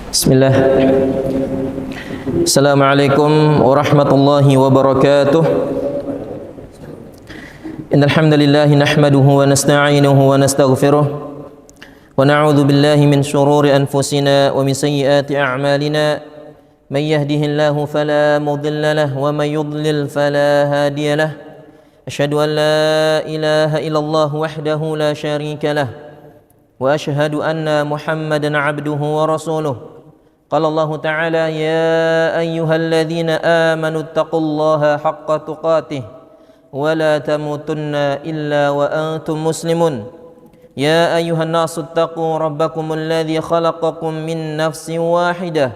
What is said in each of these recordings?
Bismillah. Assalamualaikum warahmatullahi wabarakatuh. Innal hamdalillah nahmaduhu wa nasta'inuhu wa nastaghfiruh wa na'udzu billahi min shururi anfusina wa min sayyiati a'malina. Man yahdihillahu fala mudilla lahu wa man yudlil fala hadiya lahu. Asyhadu an la ilaha illallah wahdahu la syarika lahu wa asyhadu anna Muhammadan 'abduhu wa rasuluh. Qala Allah Ta'ala ya ayyuhalladzina amanu taqullaha haqqa tuqatih wa la tamutunna illa wa antum muslimun. Ya ayyuhan nasu taqu rabbakumul ladzi khalaqakum min nafsin wahidah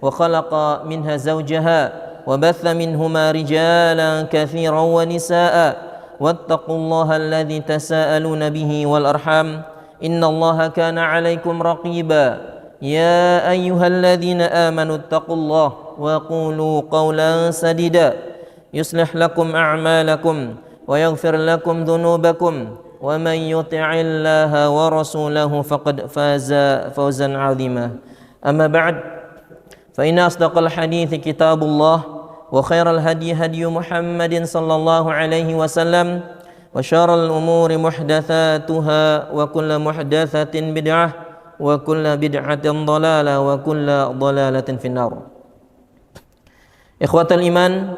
wa khalaqa minha zawjaha wa batha minhuma rijalan katsiran wa nisaa'a wattaqullaha alladzi tasaaluna bihi wal arham innallaha kana 'alaikum raqiba. Ya ayyuhalladzina amanu taqullaha wa qulu qawlan sadida yuslih lakum a'malakum wa yaghfir lakum dhunubakum wa man yuti'illaha wa rasulahu faqad faza fawzan 'azima. Amma ba'd, fa inna asdaqal hadithi kitabullah wa khairal hadi hadi Muhammadin sallallahu alaihi wasallam wa syarral umuri muhdatsatuha wa kullu muhdatsatin bid'ah wa kullu bid'atin dhalalah wa kullu dhalalatin finnar. Ikhwatal iman,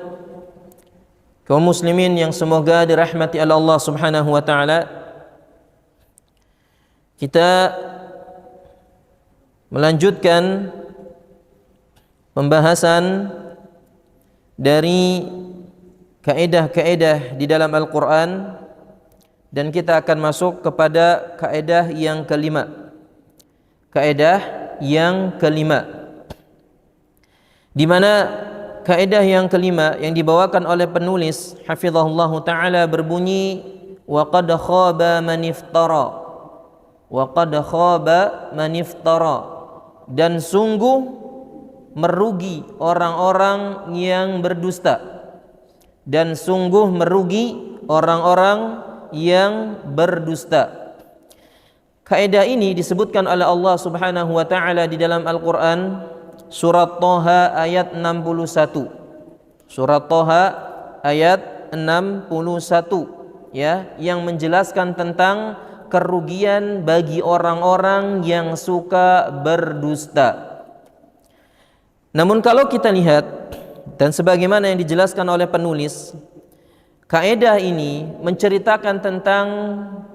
kaum muslimin yang semoga dirahmati oleh Allah Subhanahu wa taala, kita melanjutkan pembahasan dari kaedah-kaedah di dalam Al-Qur'an, dan kita akan masuk kepada kaedah yang kelima. Kaedah yang kelima, di mana kaedah yang kelima yang dibawakan oleh penulis hafizahullah taala berbunyi wa qad khaba man iftara, wa qad khaba man iftara, dan sungguh merugi orang-orang yang berdusta, dan sungguh merugi orang-orang yang berdusta. Kaidah ini disebutkan oleh Allah Subhanahu wa taala di dalam Al-Qur'an surat Thaha ayat 61. Surat Thaha ayat 61 ya, yang menjelaskan tentang kerugian bagi orang-orang yang suka berdusta. Namun kalau kita lihat, dan sebagaimana yang dijelaskan oleh penulis, kaidah ini menceritakan tentang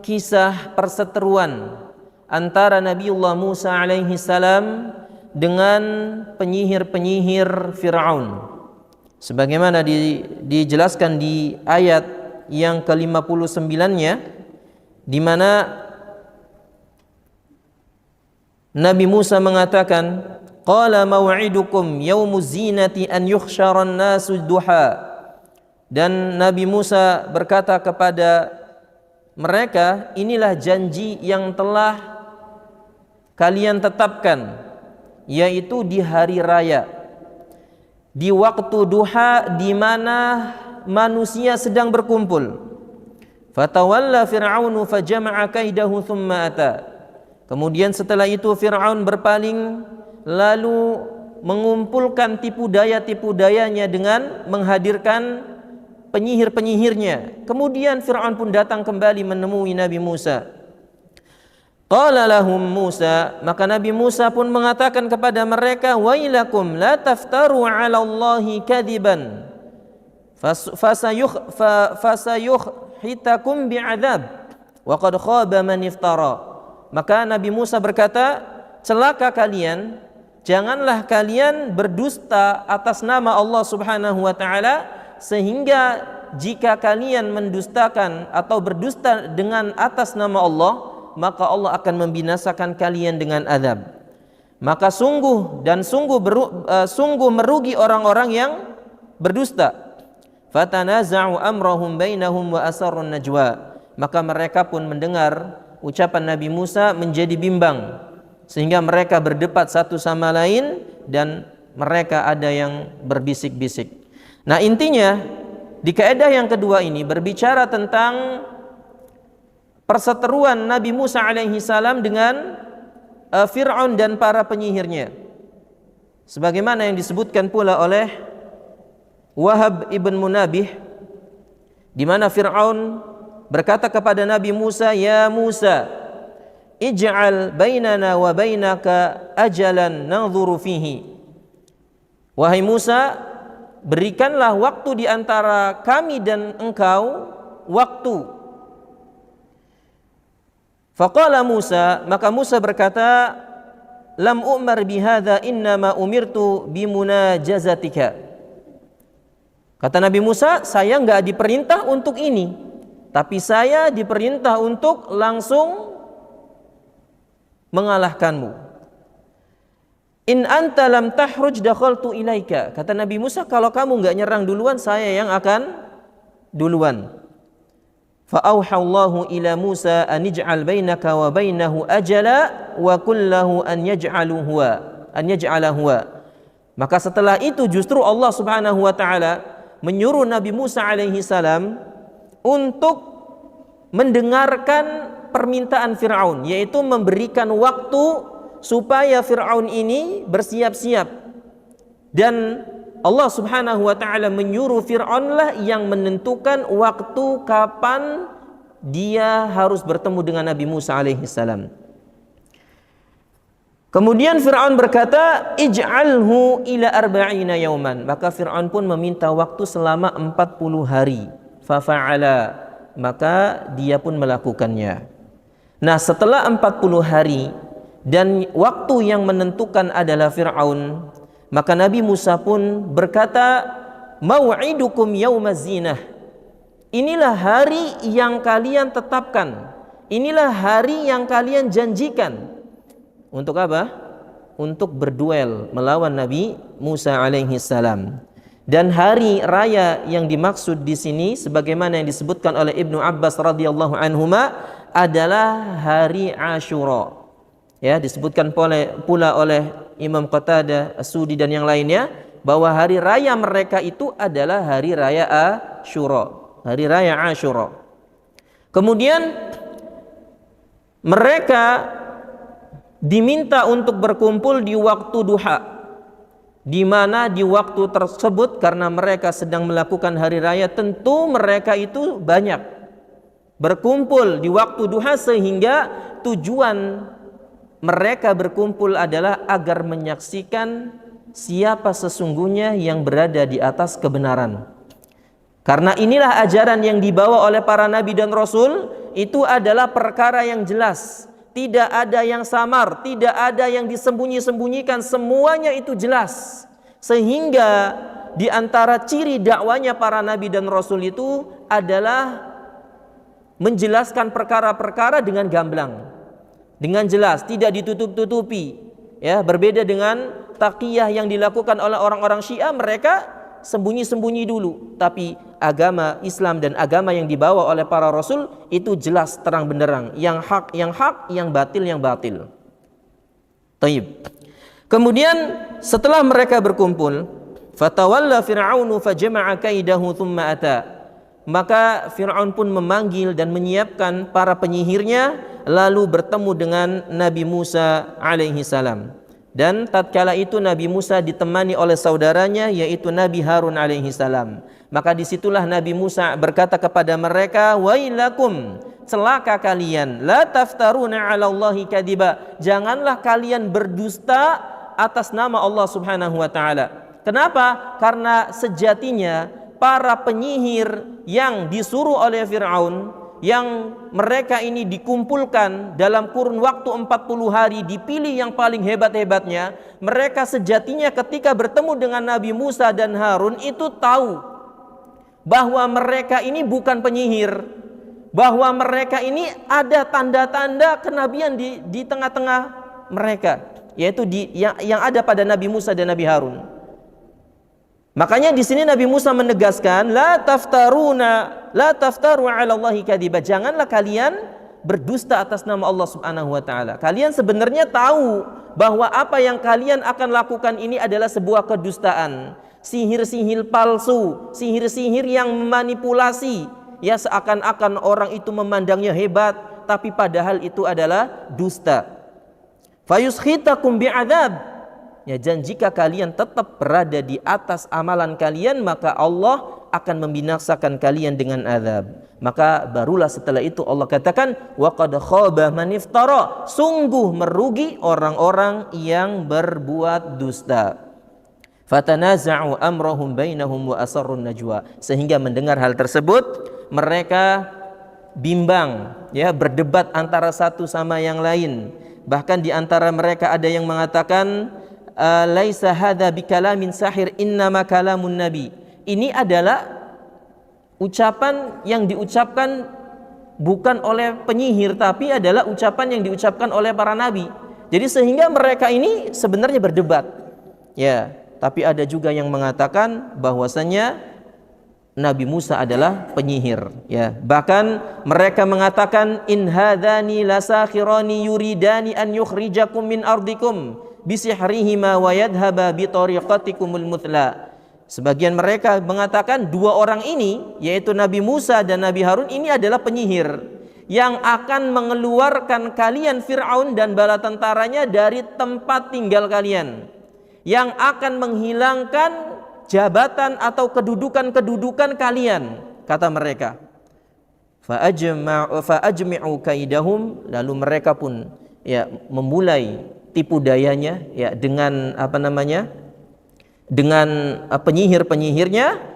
kisah perseteruan antara Nabiullah Musa alaihi salam dengan penyihir-penyihir Fir'aun, sebagaimana dijelaskan di ayat yang ke-59-nya, di mana Nabi Musa mengatakan qala maw'idukum yaumuz zinati an yuhsyaran nasu duha, dan Nabi Musa berkata kepada mereka, inilah janji yang telah kalian tetapkan, yaitu di hari raya, di waktu duha, di mana manusia sedang berkumpul. Fatawalla Fir'aunu fajama'a kaidahu thumma ata. Kemudian setelah itu Fir'aun berpaling, lalu mengumpulkan tipu dayanya dengan menghadirkan penyihir-penyihirnya. Kemudian Fir'aun pun datang kembali menemui Nabi Musa. Qala lahum Musa, maka Nabi Musa pun mengatakan kepada mereka, wailakum la taftaru 'ala Allahi kadiban fasayuhitakum bi'adzab wa qad khaba man iftara. Maka Nabi Musa berkata, celaka kalian, janganlah kalian berdusta atas nama Allah Subhanahu wa taala, sehingga jika kalian mendustakan atau berdusta dengan atas nama Allah, maka Allah akan membinasakan kalian dengan azab. Maka sungguh merugi orang-orang yang berdusta. Fatanaza'u amrahum bainahum wa asarrun najwa. Maka mereka pun mendengar ucapan Nabi Musa menjadi bimbang, sehingga mereka berdebat satu sama lain dan mereka ada yang berbisik-bisik. Nah, intinya di kaidah yang kedua ini berbicara tentang perseteruan Nabi Musa alaihi salam dengan Fir'aun dan para penyihirnya. sebagaimana yang disebutkan pula oleh Wahab ibn Munabih, di mana Fir'aun berkata kepada Nabi Musa, "Ya Musa, ij'al bainana wa bainaka ajalan nanzuru fihi." Wahai Musa, berikanlah waktu di antara kami dan engkau, waktu. Faqala Musa, maka Musa berkata, "Lam u'mar bihadza, innama umirtu bimunajazatika." Kata Nabi Musa, saya enggak diperintah untuk ini, tapi saya diperintah untuk langsung mengalahkanmu. In anta lam tahruj dakhaltu ilaika. Kata Nabi Musa, kalau kamu enggak nyerang duluan, saya yang akan duluan. Fa auhallahu ila Musa an ij'al bainaka wa bainahu ajala wa kullahu an yaj'ala huwa. Maka setelah itu justru Allah Subhanahu wa taala menyuruh Nabi Musa alaihi salam untuk mendengarkan permintaan Fir'aun, yaitu memberikan waktu supaya Fir'aun ini bersiap-siap. Dan Allah Subhanahu wa taala menyuruh Fir'aun lah yang menentukan waktu kapan dia harus bertemu dengan Nabi Musa alaihi salam. Kemudian Fir'aun berkata, "Ij'alhu ila arba'ina yauman." Maka Fir'aun pun meminta waktu selama 40 hari. Fafa'ala, maka dia pun melakukannya. Nah, setelah 40 hari dan waktu yang menentukan adalah Fir'aun, maka Nabi Musa pun berkata, "Mau'idukum yaumaz zinah." Inilah hari yang kalian tetapkan. Inilah hari yang kalian janjikan. Untuk apa? Untuk berduel melawan Nabi Musa alaihi salam. Dan hari raya yang dimaksud di sini sebagaimana yang disebutkan oleh Ibnu Abbas radhiyallahu anhuma adalah hari Asyura. Ya, disebutkan pula oleh Imam Qatadah, As-Sudi dan yang lainnya bahwa hari raya mereka itu adalah hari raya Asyura, hari raya Asyura. Kemudian mereka diminta untuk berkumpul di waktu duha, di mana di waktu tersebut karena mereka sedang melakukan hari raya, tentu mereka itu banyak berkumpul di waktu duha, sehingga tujuan mereka berkumpul adalah agar menyaksikan siapa sesungguhnya yang berada di atas kebenaran. Karena inilah ajaran yang dibawa oleh para nabi dan rasul, itu adalah perkara yang jelas. Tidak ada yang samar, tidak ada yang disembunyi-sembunyikan, semuanya itu jelas. Sehingga di antara ciri dakwanya para nabi dan rasul itu adalah menjelaskan perkara-perkara dengan gamblang, dengan jelas, tidak ditutup-tutupi. Ya, berbeda dengan taqiyah yang dilakukan oleh orang-orang Syiah, mereka sembunyi-sembunyi dulu. Tapi agama Islam dan agama yang dibawa oleh para rasul itu jelas terang benderang, yang hak, yang batil. Taib. Kemudian setelah mereka berkumpul, fatawalla fir'aunu fajama'a kaidahu thumma ata. Maka Fir'aun pun memanggil dan menyiapkan para penyihirnya, lalu bertemu dengan Nabi Musa alaihi salam. Dan tatkala itu Nabi Musa ditemani oleh saudaranya, yaitu Nabi Harun alaihi salam. Maka disitulah Nabi Musa berkata kepada mereka, "Wailakum, celaka kalian, la taftaruna 'ala Allahi kadiba." Janganlah kalian berdusta atas nama Allah Subhanahu wa taala. Kenapa? Karena sejatinya para penyihir yang disuruh oleh Fir'aun, yang mereka ini dikumpulkan dalam kurun waktu 40 hari, dipilih yang paling hebat-hebatnya, mereka sejatinya ketika bertemu dengan Nabi Musa dan Harun itu tahu bahwa mereka ini bukan penyihir, bahwa mereka ini ada tanda-tanda kenabian di tengah-tengah mereka, yaitu yang ada pada Nabi Musa dan Nabi Harun. Makanya di sini Nabi Musa menegaskan, la taftaru 'ala Allahi kadiba. Janganlah kalian berdusta atas nama Allah Subhanahu wa taala. Kalian sebenarnya tahu bahwa apa yang kalian akan lakukan ini adalah sebuah kedustaan. Sihir-sihir palsu, sihir-sihir yang memanipulasi, ya seakan-akan orang itu memandangnya hebat, tapi padahal itu adalah dusta. Fayuskhitakum bi'adzab. ya, dan jika kalian tetap berada di atas amalan kalian, maka Allah akan membinasakan kalian dengan azab. Maka barulah setelah itu Allah katakan, wa qad khaba man iftara, sungguh merugi orang-orang yang berbuat dusta. Fatanaza'u amrahum bainahum wa asarrun najwa, sehingga mendengar hal tersebut mereka bimbang, ya, berdebat antara satu sama yang lain. Bahkan di antara mereka ada yang mengatakan, laisa hadza bikalamin sahir innama kalamun nabi. Ini adalah ucapan yang diucapkan bukan oleh penyihir, tapi adalah ucapan yang diucapkan oleh para nabi. Jadi sehingga mereka ini sebenarnya berdebat. Ya, tapi ada juga yang mengatakan bahwasanya Nabi Musa adalah penyihir, ya. Bahkan mereka mengatakan, in hadzani lasakhirani yuridani an yukhrijakum min ardikum bisihrihima wa yadhhaba bi tariqatikumul muthla. Sebagian mereka mengatakan dua orang ini, yaitu Nabi Musa dan Nabi Harun, ini adalah penyihir yang akan mengeluarkan kalian Fir'aun dan bala tentaranya dari tempat tinggal kalian, yang akan menghilangkan jabatan atau kedudukan kalian, kata mereka. Fa'ajmi'u kaidahum, lalu mereka pun, ya, memulai tipu dayanya, ya, dengan dengan penyihir-penyihirnya.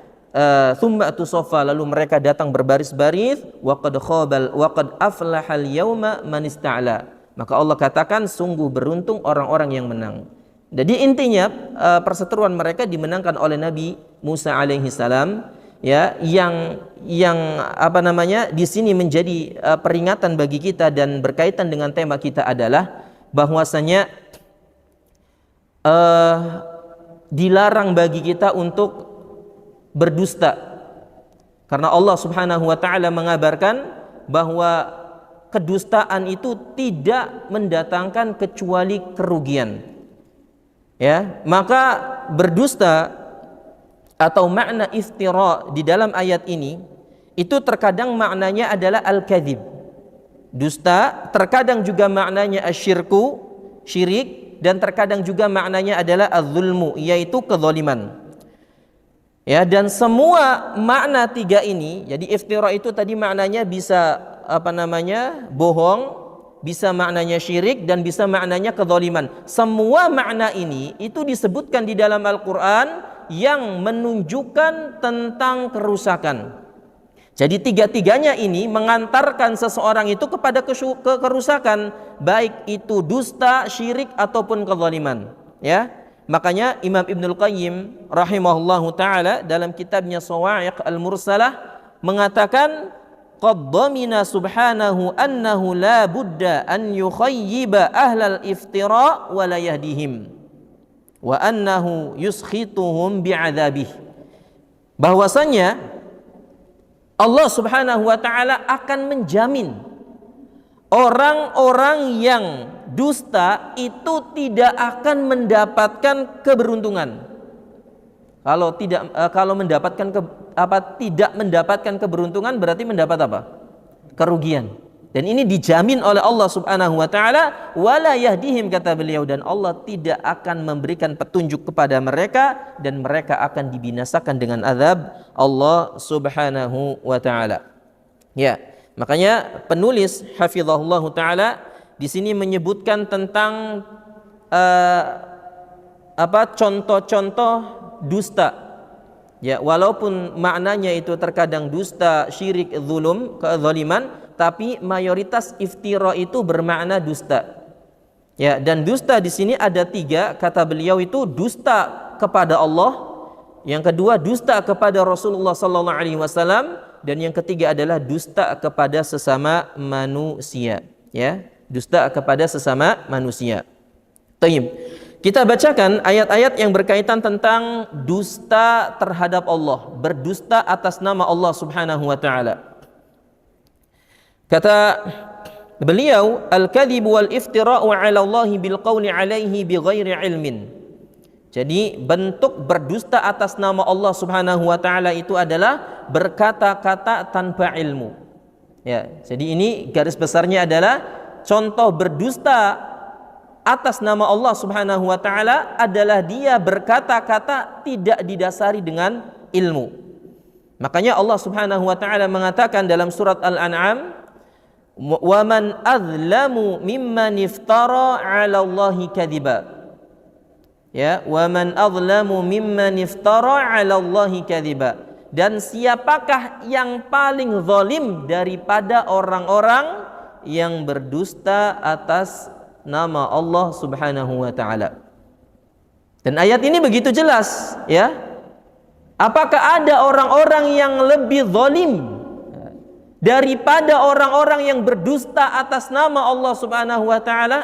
Tsumma tusaffa, lalu mereka datang berbaris-baris. Wa qad aflahal yauma man ista'la, maka Allah katakan sungguh beruntung orang-orang yang menang. Jadi intinya perseteruan mereka dimenangkan oleh Nabi Musa alaihi salam, ya, yang di sini menjadi peringatan bagi kita dan berkaitan dengan tema kita adalah bahwasanya dilarang bagi kita untuk berdusta, karena Allah Subhanahu wa taala mengabarkan bahwa kedustaan itu tidak mendatangkan kecuali kerugian. Ya, maka berdusta atau makna iftira di dalam ayat ini itu terkadang maknanya adalah al-kadzib, dusta, terkadang juga maknanya asyirku, syirik, dan terkadang juga maknanya adalah az-zulmu, yaitu kezaliman. Ya, dan semua makna tiga ini, jadi iftira itu tadi maknanya bisa bohong, bisa maknanya syirik, dan bisa maknanya kezaliman. Semua makna ini itu disebutkan di dalam Al-Quran yang menunjukkan tentang kerusakan. Jadi tiga-tiganya ini mengantarkan seseorang itu kepada kerusakan, baik itu dusta, syirik, ataupun kezaliman. Ya, makanya Imam Ibnul Qayyim rahimahullahu taala dalam kitabnya Shawa'iq al-Mursalah mengatakan, qad dhamina subhanahu annahu la budda an yukhayyiba ahlal iftira wa la yahdihim wa annahu yuskhituhum bi'adzabih. Bahwasanya Allah Subhanahu wa taala akan menjamin orang-orang yang dusta itu tidak akan mendapatkan keberuntungan. Kalau tidak mendapatkan keberuntungan berarti mendapat apa? Kerugian. Dan ini dijamin oleh Allah Subhanahu wa taala, wala yahdihim, kata beliau, dan Allah tidak akan memberikan petunjuk kepada mereka dan mereka akan dibinasakan dengan azab Allah Subhanahu wa taala. Ya, makanya penulis hafizahullah taala di sini menyebutkan tentang contoh-contoh dusta. Ya, walaupun maknanya itu terkadang dusta, syirik, zulum, kezaliman, tapi mayoritas iftira itu bermakna dusta. Ya, dan dusta di sini ada tiga, kata beliau, itu dusta kepada Allah, yang kedua dusta kepada Rasulullah sallallahu alaihi wasallam, dan yang ketiga adalah dusta kepada sesama manusia. Ya, dusta kepada sesama manusia. Tayyib. Kita bacakan ayat-ayat yang berkaitan tentang dusta terhadap Allah, berdusta atas nama Allah Subhanahu wa taala. Kata beliau, al-kadhibu wal iftira'u 'ala Allah bil qawli 'alaihi bighairi ilmin. Jadi bentuk berdusta atas nama Allah Subhanahu wa taala itu adalah berkata-kata tanpa ilmu. Ya, jadi ini garis besarnya adalah contoh berdusta atas nama Allah Subhanahu wa taala adalah dia berkata-kata tidak didasari dengan ilmu. Makanya Allah Subhanahu wa taala mengatakan dalam surat Al-An'am, "Wa man adzlamu mimman iftara 'ala Allahi kadziba." Ya, "Wa man adzlamu mimman iftara 'ala Allahi kadziba." Dan siapakah yang paling zalim daripada orang-orang yang berdusta atas nama Allah Subhanahu wa taala. Dan ayat ini begitu jelas, ya. Apakah ada orang-orang yang lebih zalim daripada orang-orang yang berdusta atas nama Allah Subhanahu wa taala?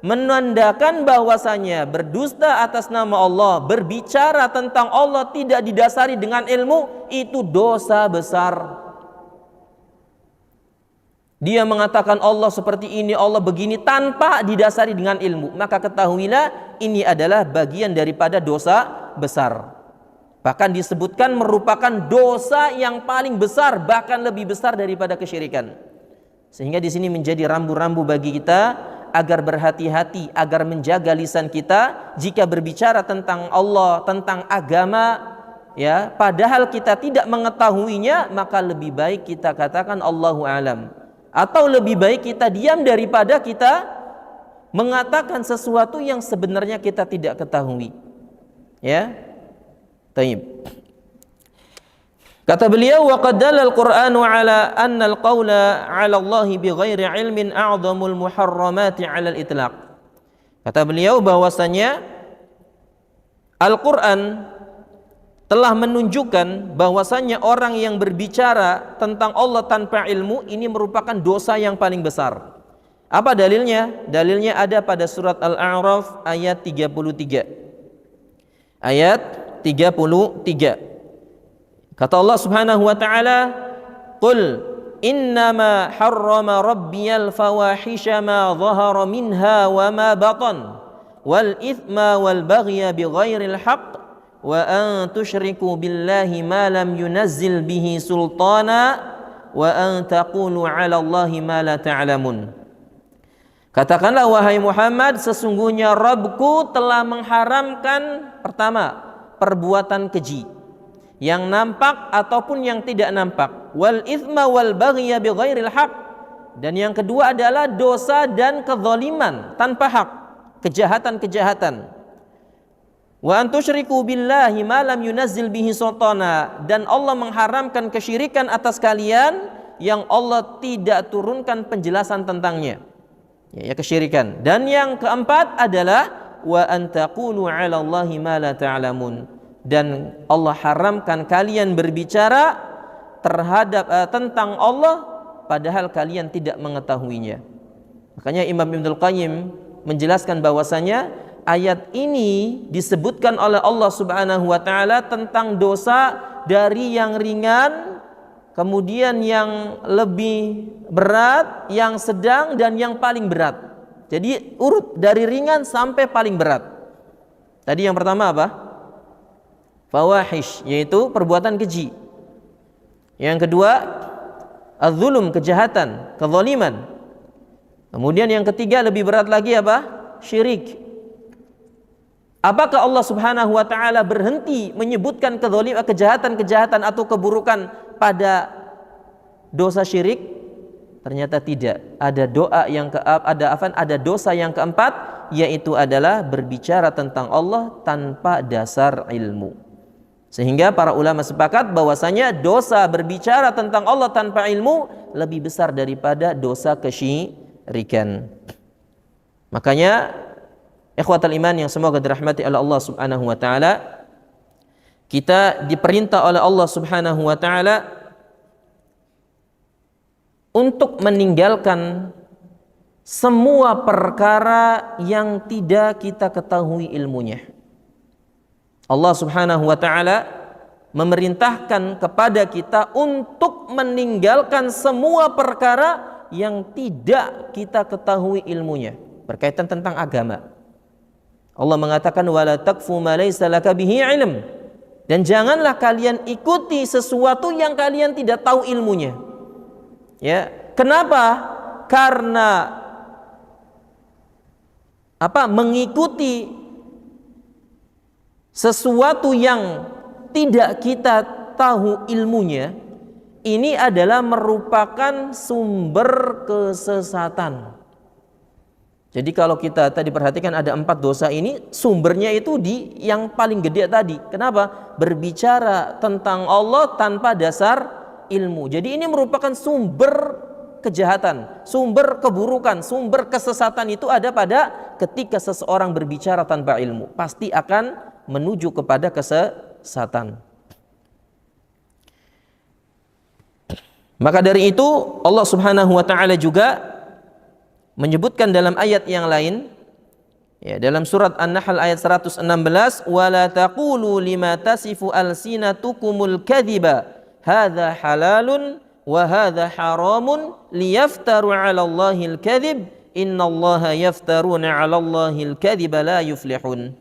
Menandakan bahwasanya berdusta atas nama Allah, berbicara tentang Allah tidak didasari dengan ilmu, itu dosa besar. Dia mengatakan Allah seperti ini, Allah begini tanpa didasari dengan ilmu. Maka ketahuilah ini adalah bagian daripada dosa besar. Bahkan disebutkan merupakan dosa yang paling besar, bahkan lebih besar daripada kesyirikan. Sehingga di sini menjadi rambu-rambu bagi kita agar berhati-hati, agar menjaga lisan kita jika berbicara tentang Allah, tentang agama, ya, padahal kita tidak mengetahuinya, maka lebih baik kita katakan Allahu a'lam. Atau lebih baik kita diam daripada kita mengatakan sesuatu yang sebenarnya kita tidak ketahui. Ya. Taib. Kata beliau, wa qad dalla al-Qur'anu ala anna al-qawla 'ala Allah bighairi 'ilmin a'dhamul muharramati 'ala al-itlaq. Kata beliau bahwasanya Al-Qur'an telah menunjukkan bahwasanya orang yang berbicara tentang Allah tanpa ilmu ini merupakan dosa yang paling besar. Apa dalilnya? Dalilnya ada pada surat Al-A'raf ayat 33. Ayat 33. Kata Allah Subhanahu wa taala, "Qul innama harrama rabbiyal fawahisha ma dhahara minha wa ma batan wal ithma wal baghya bighairil haqq wa an tusyriku billahi ma lam yunazzil bihi sultana wa an taqulu 'ala Allahi ma la ta'lamun." Katakanlah wahai Muhammad, sesungguhnya Rabbku telah mengharamkan pertama perbuatan keji yang nampak ataupun yang tidak nampak, wal ithma wal baghya bighairil haqq, dan yang kedua adalah dosa dan kezaliman tanpa hak, kejahatan-kejahatan. Wa antusyriku billahi ma lam yunazzil bihi sultana, dan Allah mengharamkan kesyirikan atas kalian yang Allah tidak turunkan penjelasan tentangnya, ya kesyirikan. Dan yang keempat adalah wa antaqulu 'ala Allahi ma la ta'lamun, dan Allah haramkan kalian berbicara terhadap tentang Allah padahal kalian tidak mengetahuinya. Makanya Imam Ibnul Qayyim menjelaskan bahwasanya ayat ini disebutkan oleh Allah Subhanahu wa taala tentang dosa dari yang ringan, kemudian yang lebih berat, yang sedang, dan yang paling berat. Jadi urut dari ringan sampai paling berat. Tadi yang pertama apa? Fawahish, yaitu perbuatan keji. Yang kedua az-zulum, kejahatan, kezaliman. Kemudian yang ketiga lebih berat lagi apa? Syirik. Apakah Allah Subhanahu wa taala berhenti menyebutkan kejahatan-kejahatan atau keburukan pada dosa syirik? Ternyata tidak. Ada dosa yang keempat, yaitu adalah berbicara tentang Allah tanpa dasar ilmu. Sehingga para ulama sepakat bahwasanya dosa berbicara tentang Allah tanpa ilmu lebih besar daripada dosa kesyirikan. Makanya ikhwatal iman yang semoga dirahmati oleh Allah Subhanahu wa taala, kita diperintah oleh Allah Subhanahu wa taala untuk meninggalkan semua perkara yang tidak kita ketahui ilmunya. Allah Subhanahu wa taala memerintahkan kepada kita untuk meninggalkan semua perkara yang tidak kita ketahui ilmunya berkaitan tentang agama. Allah mengatakan wala taqfu ma laysa laka bihi ilm, dan janganlah kalian ikuti sesuatu yang kalian tidak tahu ilmunya. Ya, kenapa? Karena mengikuti sesuatu yang tidak kita tahu ilmunya, ini adalah merupakan sumber kesesatan. Jadi kalau kita tadi perhatikan ada 4 dosa ini, sumbernya itu di yang paling gede tadi. Kenapa? Berbicara tentang Allah tanpa dasar ilmu. Jadi ini merupakan sumber kejahatan, sumber keburukan, sumber kesesatan itu ada pada ketika seseorang berbicara tanpa ilmu. Pasti akan menuju kepada kesesatan. Maka dari itu Allah Subhanahu wa taala juga menyebutkan dalam ayat yang lain, ya, dalam surat An-Nahl ayat 116, wala taqulu lima tasifu alsinatukumul kadhiba hadza halalun wa hadza haramun liyaftaru 'ala Allahil kadhib innallaha yaftaruna 'ala Allahil kadhiba la yuflihun.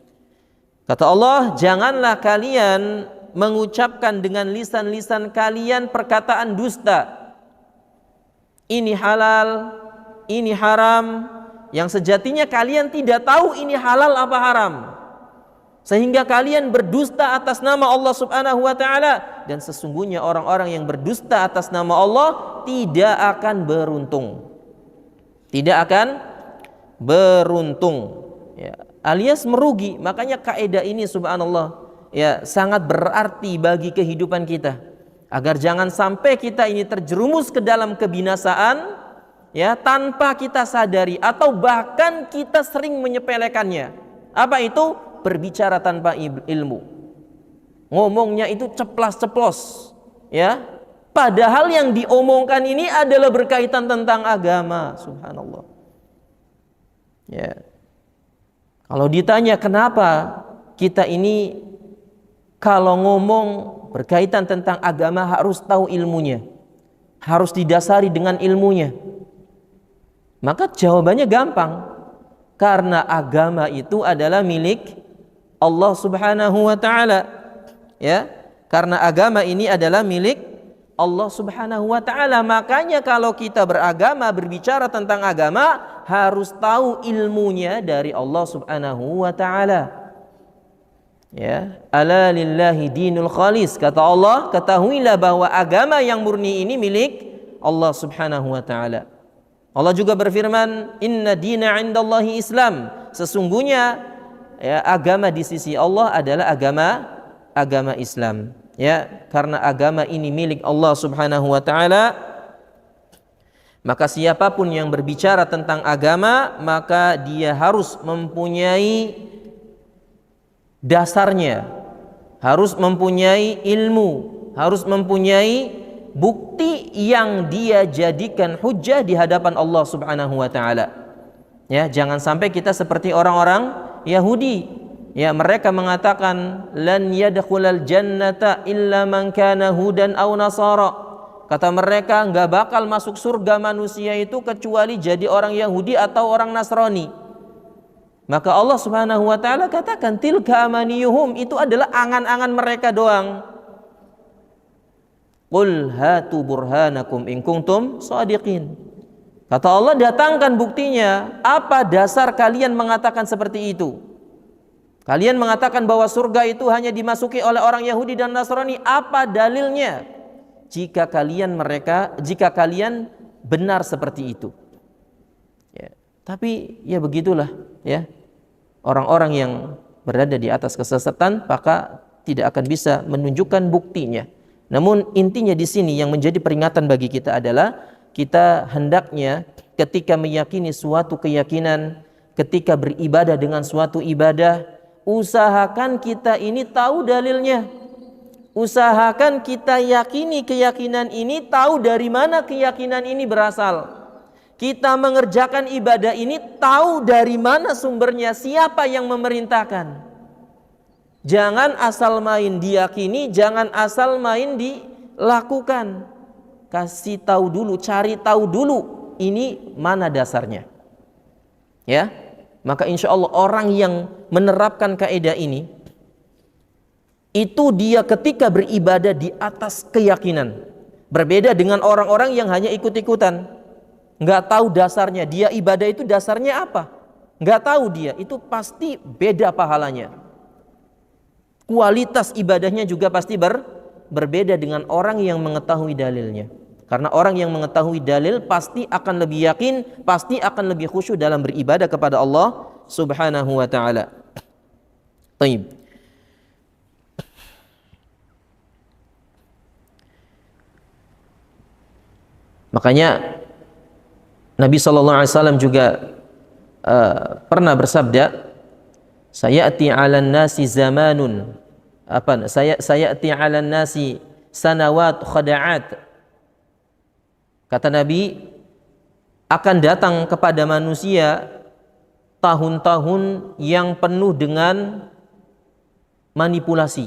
Kata Allah, janganlah kalian mengucapkan dengan lisan-lisan kalian perkataan dusta. Ini halal, ini haram, yang sejatinya kalian tidak tahu ini halal apa haram, sehingga kalian berdusta atas nama Allah Subhanahu wa taala. Dan sesungguhnya orang-orang yang berdusta atas nama Allah tidak akan beruntung, tidak akan beruntung, ya, alias merugi. Makanya kaidah ini subhanallah, ya, sangat berarti bagi kehidupan kita, agar jangan sampai kita ini terjerumus ke dalam kebinasaan, ya, tanpa kita sadari atau bahkan kita sering menyepelekannya. Apa itu? Berbicara tanpa ilmu. Ngomongnya itu ceplas-ceplos, ya. Padahal yang diomongkan ini adalah berkaitan tentang agama, subhanallah. Ya. Kalau ditanya kenapa kita ini kalau ngomong berkaitan tentang agama harus tahu ilmunya, harus didasari dengan ilmunya, maka jawabannya gampang. Karena agama itu adalah milik Allah Subhanahu wa taala. Ya, karena agama ini adalah milik Allah Subhanahu wa taala. Makanya kalau kita beragama, berbicara tentang agama, harus tahu ilmunya dari Allah Subhanahu wa taala. Ya, ala lillahi dinul khalis, kata Allah, ketahuilah bahwa agama yang murni ini milik Allah Subhanahu wa taala. Allah juga berfirman, inna dina 'indallahi Islam. Sesungguhnya, ya, agama di sisi Allah adalah agama Islam. Ya, karena agama ini milik Allah Subhanahu wa taala, maka siapapun yang berbicara tentang agama, maka dia harus mempunyai dasarnya, harus mempunyai ilmu, harus mempunyai bukti yang dia jadikan hujjah di hadapan Allah Subhanahu wa taala. Ya, jangan sampai kita seperti orang-orang Yahudi. Ya, mereka mengatakan lan yadkhulal jannata illa man kana hudan aw nasara. Kata mereka, enggak bakal masuk surga manusia itu kecuali jadi orang Yahudi atau orang Nasrani. Maka Allah Subhanahu wa taala katakan tilka amaniyuhum, itu adalah angan-angan mereka doang. Qul hatu burhanakum in kuntum shadiqin. Kata Allah, datangkan buktinya. Apa dasar kalian mengatakan seperti itu? Kalian mengatakan bahwa surga itu hanya dimasuki oleh orang Yahudi dan Nasrani. Apa dalilnya? Jika kalian benar seperti itu. Ya, tapi ya begitulah, ya. Orang-orang yang berada di atas kesesatan maka tidak akan bisa menunjukkan buktinya. Namun intinya di sini yang menjadi peringatan bagi kita adalah kita hendaknya ketika meyakini suatu keyakinan, ketika beribadah dengan suatu ibadah, usahakan kita ini tahu dalilnya. Usahakan kita yakini keyakinan ini, tahu dari mana keyakinan ini berasal. Kita mengerjakan ibadah ini tahu dari mana sumbernya, siapa yang memerintahkan. Jangan asal main diyakini, jangan asal main dilakukan. Kasih tahu dulu, cari tahu dulu ini mana dasarnya. Ya, maka insya Allah orang yang menerapkan kaidah ini, itu dia ketika beribadah di atas keyakinan. Berbeda dengan orang-orang yang hanya ikut-ikutan, nggak tahu dasarnya. Dia ibadah itu dasarnya apa? nggak tahu dia, itu pasti beda pahalanya. Kualitas ibadahnya juga pasti berbeda dengan orang yang mengetahui dalilnya. Karena orang yang mengetahui dalil pasti akan lebih yakin, pasti akan lebih khusyuk dalam beribadah kepada Allah Subhanahu wa taala. Baik. Makanya Nabi SAW juga pernah bersabda, sayati 'alan nasi zamanun, sayati 'alan nasi sanawat khada'at. Kata Nabi, akan datang kepada manusia tahun-tahun yang penuh dengan manipulasi,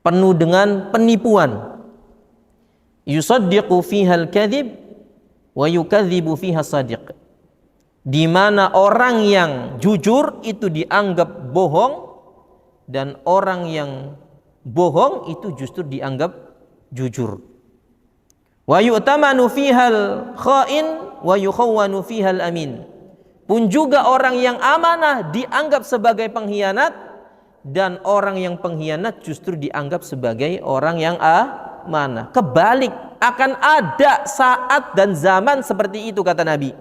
penuh dengan penipuan. Yusaddiqu fiha al-kadhib wa yukadzibu fiha sadiq. Di mana orang yang jujur itu dianggap bohong dan orang yang bohong itu justru dianggap jujur. Wa yu'tamanu fihal kha'in wa yukhawwanu fihal amin. Pun juga orang yang amanah dianggap sebagai pengkhianat dan orang yang pengkhianat justru dianggap sebagai orang yang amanah. Kebalik, akan ada saat dan zaman seperti itu kata Nabi.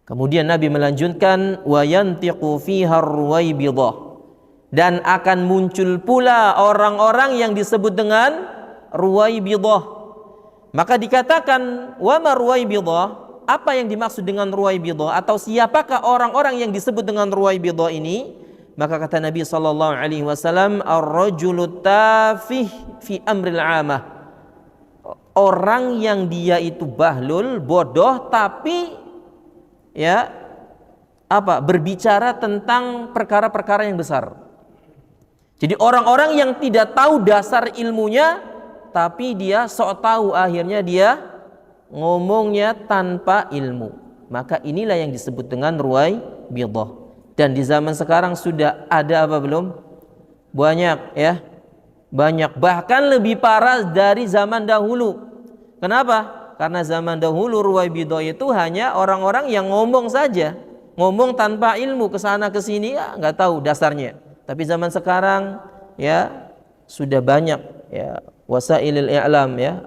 Kemudian Nabi melanjutkan wa yantiqu fiha ruwaibidah, dan akan muncul pula orang-orang yang disebut dengan ruwaibidah. Maka dikatakan wa ma ruwaibidah, apa yang dimaksud dengan ruwaibidah atau siapakah orang-orang yang disebut dengan ruwaibidah ini? Maka kata Nabi sallallahu alaihi wasallam, ar-rajulu tafih fi amril 'amah. Orang yang dia itu bahlul, bodoh, tapi berbicara tentang perkara-perkara yang besar. Jadi orang-orang yang tidak tahu dasar ilmunya, tapi dia sok tahu, akhirnya dia ngomongnya tanpa ilmu. Maka inilah yang disebut dengan ruwaibidah. Dan di zaman sekarang sudah ada apa belum? Banyak ya. Banyak, bahkan lebih parah dari zaman dahulu. Kenapa? Karena zaman dahulu ruwaibidah itu hanya orang-orang yang ngomong saja, ngomong tanpa ilmu, kesana kesini nggak tahu dasarnya. Tapi zaman sekarang ya sudah banyak ya wasailil i'lam ya,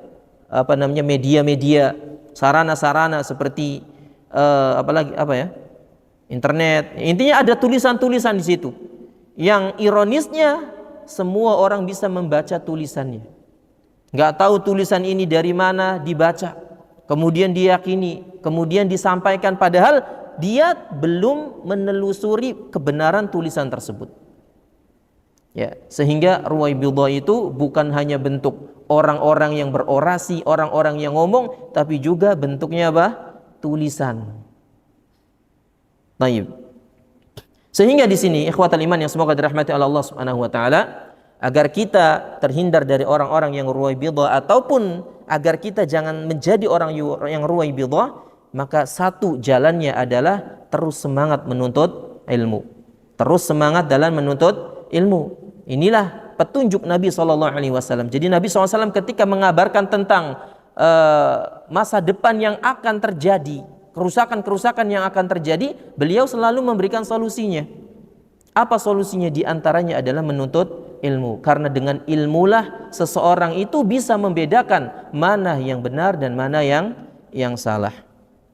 media-media, sarana-sarana seperti internet. Intinya ada tulisan-tulisan di situ. Yang ironisnya semua orang bisa membaca tulisannya. Nggak tahu tulisan ini dari mana, dibaca, kemudian diyakini, kemudian disampaikan, padahal dia belum menelusuri kebenaran tulisan tersebut. Ya, sehingga ruwaibidah itu bukan hanya bentuk orang-orang yang berorasi, orang-orang yang ngomong, tapi juga bentuknya apa? Tulisan. Baik. Sehingga di sini ikhwatal iman yang semoga dirahmati oleh Allah Subhanahu wa taala, agar kita terhindar dari orang-orang yang ruwaibidah ataupun agar kita jangan menjadi orang yang ruwaibidah, maka satu jalannya adalah terus semangat menuntut ilmu. Terus semangat dalam menuntut ilmu. Inilah petunjuk Nabi SAW. Jadi Nabi SAW ketika mengabarkan tentang masa depan yang akan terjadi, kerusakan-kerusakan yang akan terjadi, beliau selalu memberikan solusinya. Apa solusinya? Di antaranya adalah menuntut ilmu. Karena dengan ilmulah seseorang itu bisa membedakan mana yang benar dan mana yang salah.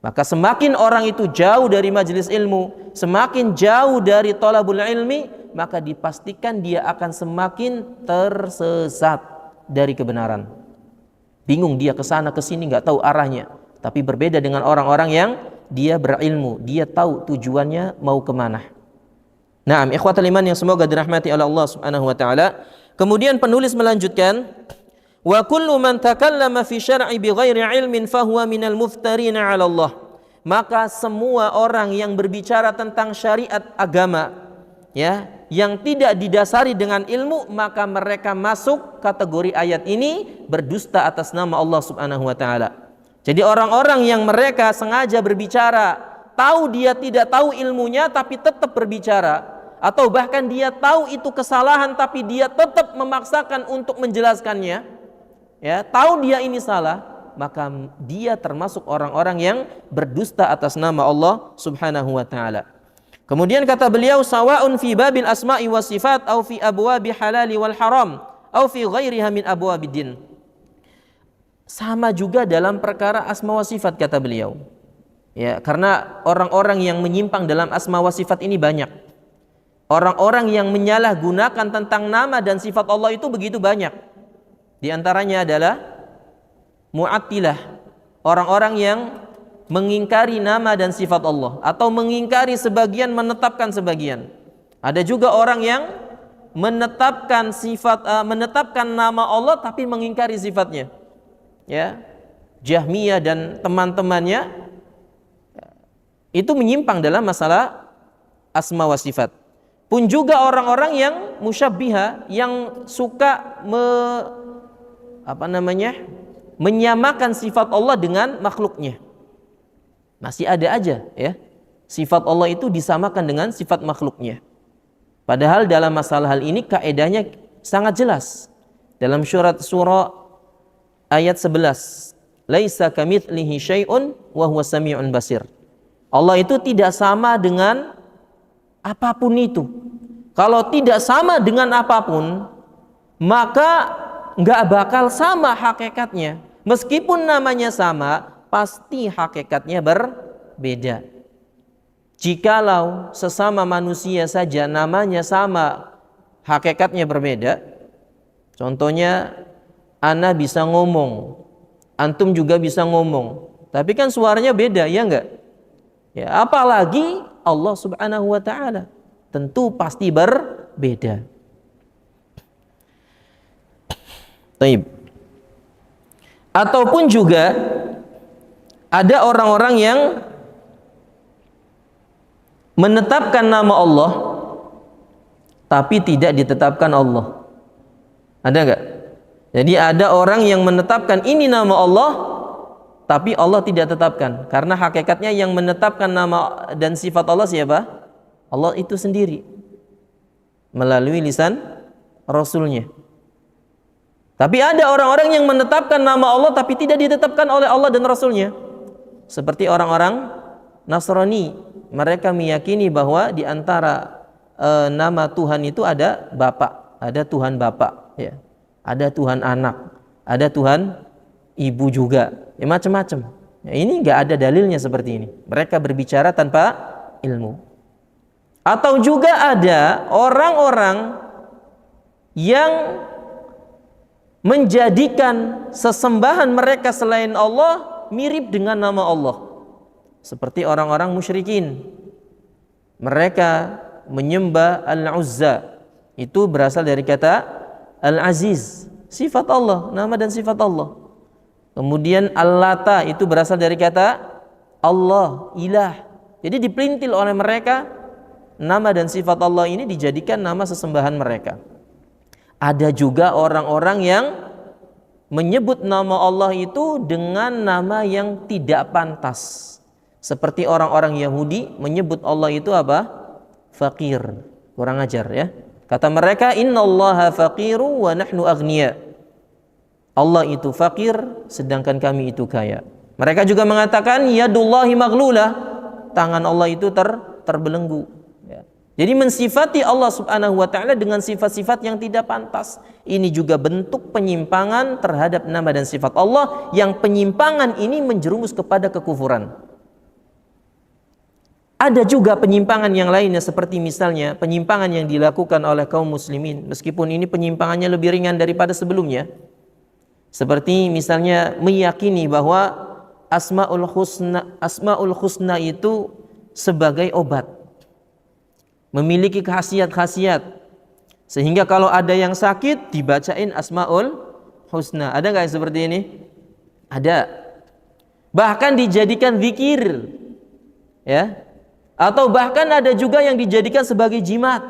Maka semakin orang itu jauh dari majelis ilmu, semakin jauh dari thalabul ilmi, maka dipastikan dia akan semakin tersesat dari kebenaran. Bingung dia kesana kesini, nggak tahu arahnya. Tapi berbeda dengan orang-orang yang dia berilmu, dia tahu tujuannya mau kemana. Naam, ikhwatal iman yang semoga dirahmati oleh Allah Subhanahu wa taala. Kemudian penulis melanjutkan, wa kullu man takallama fi syar'i bighairi ilmin fahuwa minal muftarina 'ala Allah. Maka semua orang yang berbicara tentang syariat agama ya, yang tidak didasari dengan ilmu, maka mereka masuk kategori ayat ini berdusta atas nama Allah Subhanahu wa taala. Jadi orang-orang yang mereka sengaja berbicara, tahu dia tidak tahu ilmunya tapi tetap berbicara, atau bahkan dia tahu itu kesalahan tapi dia tetap memaksakan untuk menjelaskannya, ya, tahu dia ini salah, maka dia termasuk orang-orang yang berdusta atas nama Allah Subhanahu wa taala. Kemudian kata beliau, sawa'un fi babil asma'i was sifat au fi abwabi halali wal haram au fi ghairiha min abwabid. Sama juga dalam perkara asma wa sifat, kata beliau. Ya, karena orang-orang yang menyimpang dalam asma wa sifat ini banyak. Orang-orang yang menyalahgunakan tentang nama dan sifat Allah itu begitu banyak. Di antaranya adalah Mu'attilah, orang-orang yang mengingkari nama dan sifat Allah, atau mengingkari sebagian, menetapkan sebagian. Ada juga orang yang menetapkan menetapkan nama Allah tapi mengingkari sifatnya. Ya, Jahmiyah dan teman-temannya itu menyimpang dalam masalah asma wa sifat. Pun juga orang-orang yang musyabbiha, yang suka menyamakan sifat Allah dengan makhluknya. Masih ada aja ya, sifat Allah itu disamakan dengan sifat makhluknya. Padahal dalam masalah hal ini kaedahnya sangat jelas. Dalam surah ayat 11, laisa kamitslihi syai'un wa huwas sami'un basir. Allah itu tidak sama dengan apapun itu. Kalau tidak sama dengan apapun, maka nggak bakal sama hakikatnya. Meskipun namanya sama, pasti hakikatnya berbeda. Jikalau sesama manusia saja namanya sama, hakikatnya berbeda. Contohnya, ana bisa ngomong, antum juga bisa ngomong, tapi kan suaranya beda, ya enggak? Ya, apalagi Allah Subhanahu wa taala, tentu pasti berbeda. Taib. Ataupun juga ada orang-orang yang menetapkan nama Allah tapi tidak ditetapkan Allah. Ada enggak? Jadi ada orang yang menetapkan ini nama Allah tapi Allah tidak tetapkan, karena hakikatnya yang menetapkan nama dan sifat Allah siapa? Allah itu sendiri melalui lisan Rasulnya. Tapi ada orang-orang yang menetapkan nama Allah tapi tidak ditetapkan oleh Allah dan Rasulnya, seperti orang-orang Nasrani. Mereka meyakini bahwa di antara nama Tuhan itu ada Bapa, ada Tuhan Bapa, ya, ada Tuhan Anak, ada Tuhan Ibu juga, ya, macam-macam. Ya, ini nggak ada dalilnya seperti ini. Mereka berbicara tanpa ilmu. Atau juga ada orang-orang yang menjadikan sesembahan mereka selain Allah mirip dengan nama Allah, seperti orang-orang musyrikin. Mereka menyembah Al-Uzza, itu berasal dari kata Al-Aziz, sifat Allah, nama dan sifat Allah. Kemudian Al-Lata itu berasal dari kata Allah, ilah. Jadi dipelintil oleh mereka, nama dan sifat Allah ini dijadikan nama sesembahan mereka. Ada juga orang-orang yang menyebut nama Allah itu dengan nama yang tidak pantas. Seperti orang-orang Yahudi menyebut Allah itu apa? Fakir. Kurang ajar, ya. Kata mereka, innallaha faqiru wa nahnu aghnia. Allah itu fakir, sedangkan kami itu kaya. Mereka juga mengatakan, yadullahi maghlulah, tangan Allah itu terbelenggu. Ya. Jadi mensifati Allah Subhanahu wa ta'ala dengan sifat-sifat yang tidak pantas. Ini juga bentuk penyimpangan terhadap nama dan sifat Allah, yang penyimpangan ini menjerumus kepada kekufuran. Ada juga penyimpangan yang lainnya, seperti misalnya penyimpangan yang dilakukan oleh kaum muslimin, meskipun ini penyimpangannya lebih ringan daripada sebelumnya. Seperti misalnya meyakini bahwa Asmaul Husna itu sebagai obat, memiliki khasiat-khasiat, sehingga kalau ada yang sakit dibacain Asmaul Husna. Ada nggak seperti ini? Ada. Bahkan dijadikan zikir, ya. Atau bahkan ada juga yang dijadikan sebagai jimat,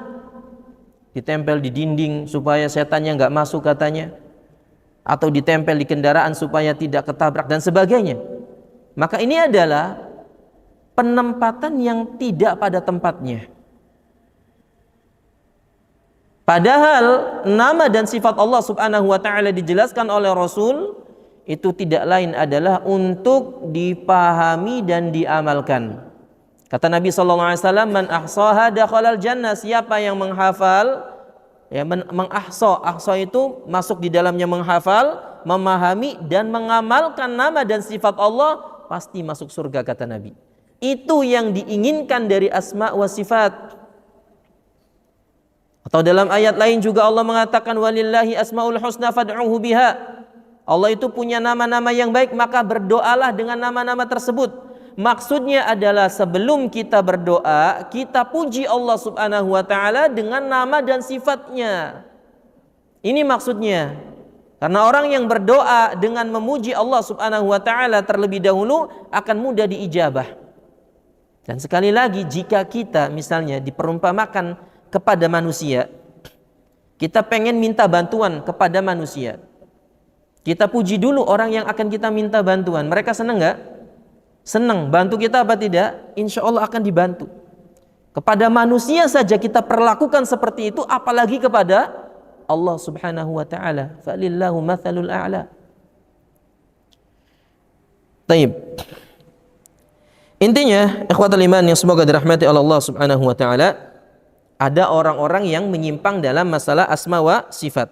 ditempel di dinding supaya setannya nggak masuk katanya, atau ditempel di kendaraan supaya tidak ketabrak dan sebagainya. Maka ini adalah penempatan yang tidak pada tempatnya. Padahal nama dan sifat Allah Subhanahu wa ta'ala dijelaskan oleh Rasul itu tidak lain adalah untuk dipahami dan diamalkan. Kata Nabi SAW, man ahsaha dakhalal jannah, siapa yang menghafal, ya, ahsa itu masuk di dalamnya menghafal, memahami dan mengamalkan nama dan sifat Allah, pasti masuk surga, kata Nabi. Itu yang diinginkan dari asma wa sifat. Atau dalam ayat lain juga Allah mengatakan, walillahi asmaul husna fad'uhu biha. Allah itu punya nama-nama yang baik, maka berdoalah dengan nama-nama tersebut. Maksudnya adalah sebelum kita berdoa, kita puji Allah Subhanahu wa taala dengan nama dan sifatnya. Ini maksudnya. Karena orang yang berdoa dengan memuji Allah Subhanahu wa taala terlebih dahulu akan mudah diijabah. Dan sekali lagi, jika kita misalnya diperumpamakan kepada manusia, kita pengen minta bantuan kepada manusia, kita puji dulu orang yang akan kita minta bantuan. Mereka senang nggak? Senang. Bantu kita apa tidak? Insya Allah akan dibantu. Kepada manusia saja kita perlakukan seperti itu, apalagi kepada Allah Subhanahu wa taala. Falillahu mathalul a'la. Taib. Intinya, ikhwatul iman yang semoga dirahmati oleh Allah Subhanahu wa taala, ada orang-orang yang menyimpang dalam masalah asma wa sifat.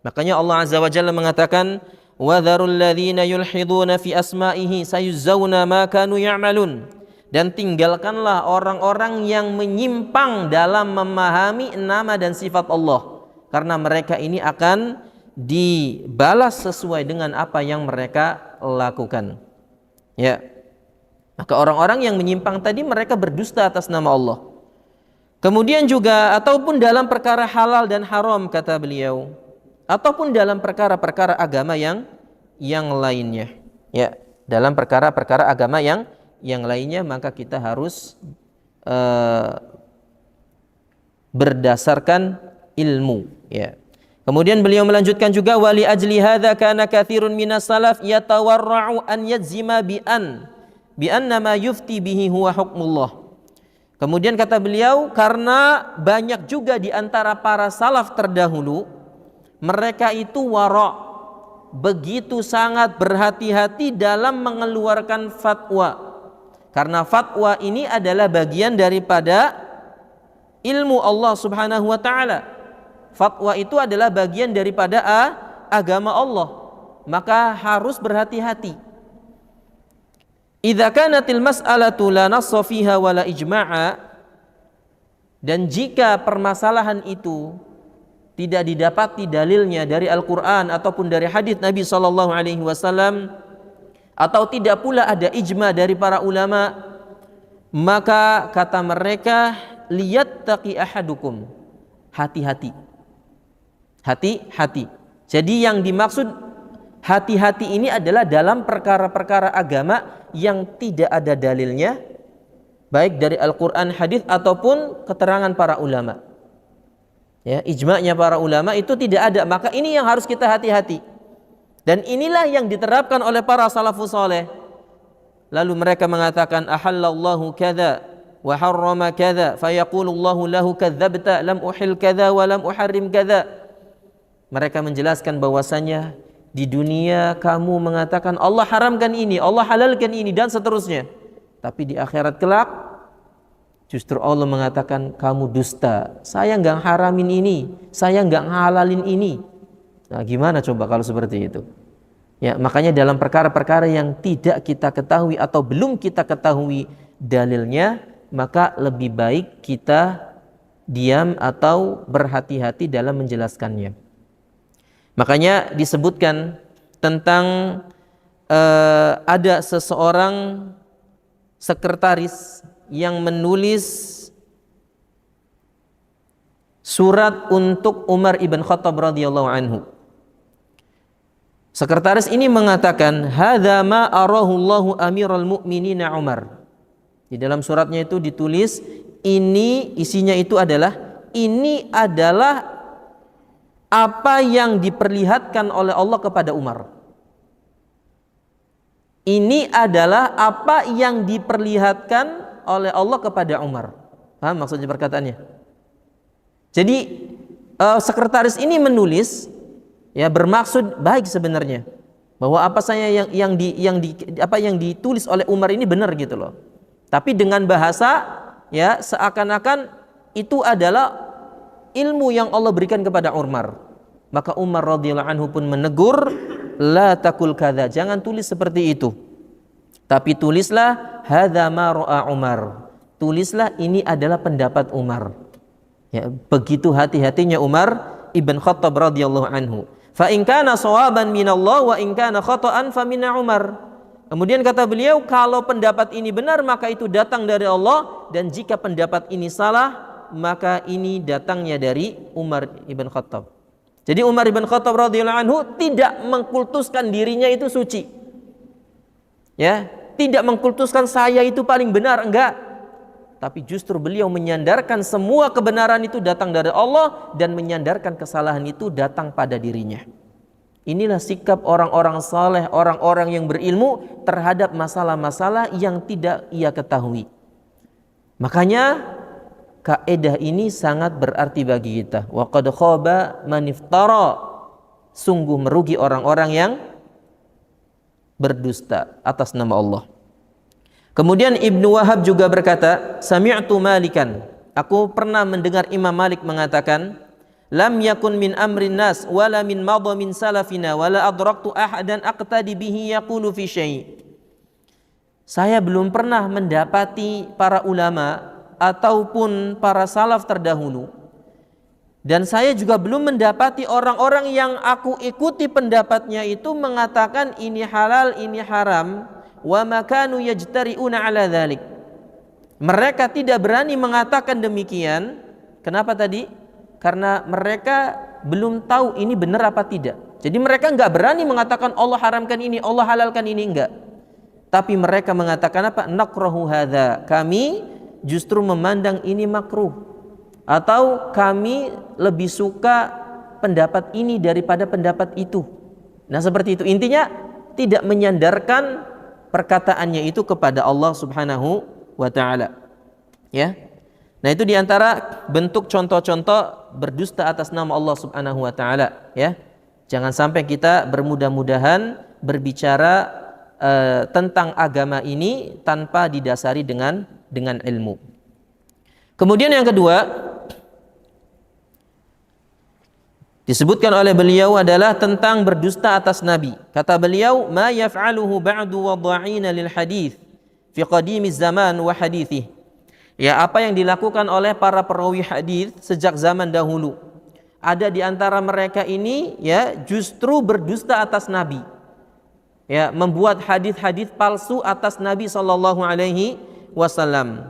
Makanya Allah Azza wa Jalla mengatakan, wa dharul ladzina yulhiduna fi asma'ihi sayuzzawna ma kanu ya'malun. Dan tinggalkanlah orang-orang yang menyimpang dalam memahami nama dan sifat Allah, karena mereka ini akan dibalas sesuai dengan apa yang mereka lakukan. Ya. Maka orang-orang yang menyimpang tadi, mereka berdusta atas nama Allah. Kemudian juga ataupun dalam perkara halal dan haram, kata beliau, ataupun dalam perkara-perkara agama yang lainnya. Ya, dalam perkara-perkara agama yang lainnya, maka kita harus berdasarkan ilmu, ya. Kemudian beliau melanjutkan juga, wali ajli hadza kana katsirun minas salaf yatawarra'u an yajzima bi anna ma yufti bihi huwa hukmullah. Kemudian kata beliau, karena banyak juga di antara para salaf terdahulu, mereka itu wara', begitu sangat berhati-hati dalam mengeluarkan fatwa. Karena fatwa ini adalah bagian daripada ilmu Allah Subhanahu wa taala. Fatwa itu adalah bagian daripada agama Allah. Maka harus berhati-hati. Idza kanatil mas'alatu la nassa fiha wala ijma'a, dan jika permasalahan itu tidak didapati dalilnya dari Al-Qur'an ataupun dari hadis Nabi sallallahu alaihi wasallam, atau tidak pula ada ijma dari para ulama, maka kata mereka, liyattaqi ahadukum, hati-hati. Hati-hati. Jadi yang dimaksud hati-hati ini adalah dalam perkara-perkara agama yang tidak ada dalilnya, baik dari Al-Quran, hadis ataupun keterangan para ulama. Ya, ijma'nya para ulama itu tidak ada, maka ini yang harus kita hati-hati. Dan inilah yang diterapkan oleh para salafus saleh. Lalu mereka mengatakan, ahallallahu kadza wa harrama kadza, fayaqulullahu lahu kadzabta lam uhil kadza wa lam uharrim kadza. Mereka menjelaskan bahwasanya di dunia kamu mengatakan Allah haramkan ini, Allah halalkan ini, dan seterusnya. Tapi di akhirat kelak justru Allah mengatakan kamu dusta. Saya enggak haramin ini, saya enggak halalin ini. Nah, gimana coba kalau seperti itu? Ya, makanya dalam perkara-perkara yang tidak kita ketahui atau belum kita ketahui dalilnya, maka lebih baik kita diam atau berhati-hati dalam menjelaskannya. Makanya disebutkan tentang ada seseorang sekretaris yang menulis surat untuk Umar ibn Khattab radhiyallahu anhu. Sekretaris ini mengatakan, hadza ma arahu Allahu amiral mu'minina Umar. Di dalam suratnya itu ditulis, ini isinya itu adalah, ini adalah apa yang diperlihatkan oleh Allah kepada Umar. Ini adalah apa yang diperlihatkan oleh Allah kepada Umar. Paham maksudnya perkataannya? Jadi sekretaris ini menulis, ya, bermaksud baik sebenarnya. bahwa apa saya yang ditulis oleh Umar ini benar gitu loh. Tapi dengan bahasa ya seakan-akan itu adalah ilmu yang Allah berikan kepada Umar. Maka Umar radhiyallahu anhu pun menegur, la takul kadza, jangan tulis seperti itu. Tapi tulislah hadza ma ra'a Umar. Tulislah ini adalah pendapat Umar. Ya, begitu hati-hatinya Umar ibn Khattab radhiyallahu anhu. Fa in kana shawaban minallah wa in kana khata'an fa min Umar. Kemudian kata beliau, kalau pendapat ini benar maka itu datang dari Allah, dan jika pendapat ini salah maka ini datangnya dari Umar ibn Khattab. Jadi Umar ibn Khattab radhiyallahu anhu tidak mengkultuskan dirinya itu suci. Ya, tidak mengkultuskan saya itu paling benar, enggak. Tapi justru beliau menyandarkan semua kebenaran itu datang dari Allah, dan menyandarkan kesalahan itu datang pada dirinya. Inilah sikap orang-orang saleh, orang-orang yang berilmu terhadap masalah-masalah yang tidak ia ketahui. Makanya kaidah ini sangat berarti bagi kita. Wa qad khaba man iftara, sungguh merugi orang-orang yang berdusta atas nama Allah. Kemudian Ibnu Wahab juga berkata, sami'tu Malikan, aku pernah mendengar Imam Malik mengatakan, lam yakun min amrin nas wala min madha min salafina wala adraktu ahadan aqtadi bihi yaqulu fi syai'. Saya belum pernah mendapati para ulama ataupun para salaf terdahulu, dan saya juga belum mendapati orang-orang yang aku ikuti pendapatnya itu mengatakan ini halal, ini haram, wa makanu yajtari'una ala dhalik. Mereka tidak berani mengatakan demikian. Kenapa tadi? Karena mereka belum tahu ini benar apa tidak. Jadi mereka enggak berani mengatakan Allah haramkan ini, Allah halalkan ini, enggak. Tapi mereka mengatakan apa? Nakrahu hadza, kami justru memandang ini makruh, atau kami lebih suka pendapat ini daripada pendapat itu. Nah seperti itu. Intinya tidak menyandarkan perkataannya itu kepada Allah Subhanahu wa ta'ala. Ya. Nah, itu diantara bentuk contoh-contoh berdusta atas nama Allah Subhanahu wa ta'ala, ya. Jangan sampai kita bermudah-mudahan berbicara tentang agama ini tanpa didasari dengan ilmu. Kemudian yang kedua disebutkan oleh beliau adalah tentang berdusta atas Nabi. Kata beliau, ma yaf'aluhu ba'du wadha'ina lil hadith fi qadimiz zaman wa hadithih. Ya, apa yang dilakukan oleh para perawi hadis sejak zaman dahulu. Ada di antara mereka ini ya justru berdusta atas Nabi. Ya, membuat hadis-hadis palsu atas Nabi sallallahu alaihi wasallam.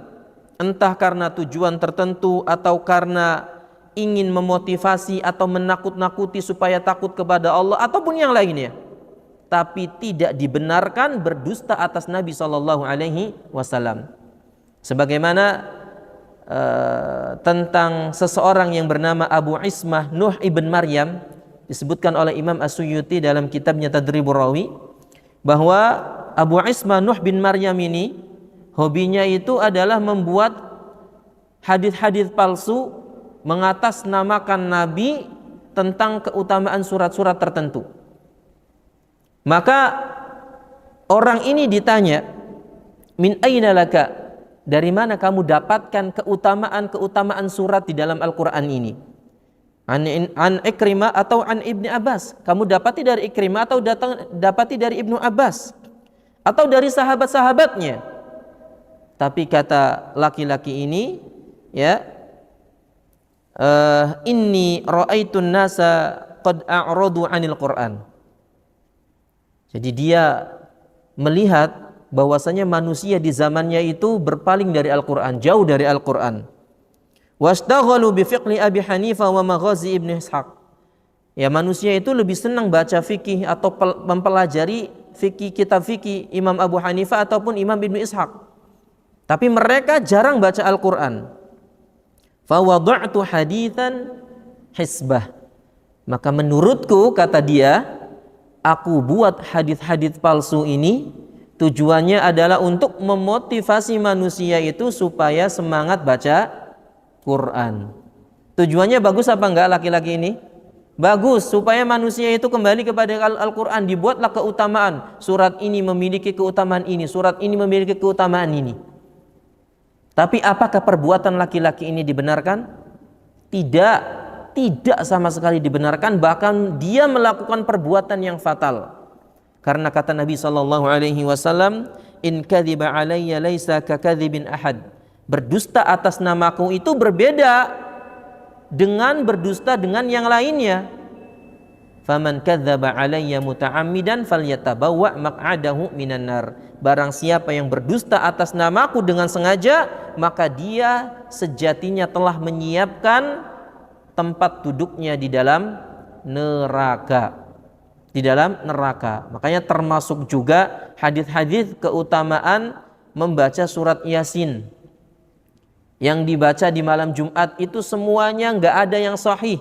Entah karena tujuan tertentu atau karena ingin memotivasi atau menakut-nakuti supaya takut kepada Allah ataupun yang lainnya. Tapi tidak dibenarkan berdusta atas Nabi sallallahu alaihi wasallam. Sebagaimana tentang seseorang yang bernama Abu Ismah Nuh ibn Maryam, disebutkan oleh Imam As-Suyuti dalam kitabnya Tadribur Rawi, bahwa Abu Ismah Nuh bin Maryam ini hobinya itu adalah membuat hadis-hadis palsu mengatasnamakan Nabi tentang keutamaan surat-surat tertentu. Maka orang ini ditanya, min aina laka, dari mana kamu dapatkan keutamaan surat di dalam Al-Quran ini? An Ikrimah atau an Ibni Abbas? Kamu dapati dari Ikrimah atau dapati dari Ibnu Abbas? Atau dari sahabat-sahabatnya? Tapi kata laki-laki ini, ya, inni ra'aitun nasa qad a'radu 'anil Qur'an. Jadi dia melihat bahwasanya manusia di zamannya itu berpaling dari Al-Quran, jauh dari Al-Quran. Wastaghalu bi fiqhi Abi Hanifah wa maghazi Ibnu Ishaq. Ya, manusia itu lebih senang baca fikih atau mempelajari fikih, kitab fikih Imam Abu Hanifah ataupun Imam Ibnu Ishaq. Tapi mereka jarang baca Al-Quran. Fa wada'tu haditsan hisbah. Maka menurutku, kata dia, aku buat hadis-hadis palsu ini tujuannya adalah untuk memotivasi manusia itu supaya semangat baca Quran. Tujuannya bagus apa enggak laki-laki ini? Bagus, supaya manusia itu kembali kepada Al-Quran. Dibuatlah keutamaan. Surat ini memiliki keutamaan ini, surat ini memiliki keutamaan ini. Tapi apakah perbuatan laki-laki ini dibenarkan? Tidak, tidak sama sekali dibenarkan. Bahkan dia melakukan perbuatan yang fatal. Karena kata Nabi SAW, in kadhiba alayya laysa kakadhibin ahad. Berdusta atas namaku itu berbeda dengan berdusta dengan yang lainnya. Faman kadzdzaba alayya muta'ammidan falyatabawwa maq'adahu minan nar. Barang siapa yang berdusta atas namaku dengan sengaja, maka dia sejatinya telah menyiapkan tempat duduknya di dalam neraka. Di dalam neraka. Makanya termasuk juga hadis-hadis keutamaan membaca surat Yasin. Yang dibaca di malam Jumat itu semuanya nggak ada yang sahih.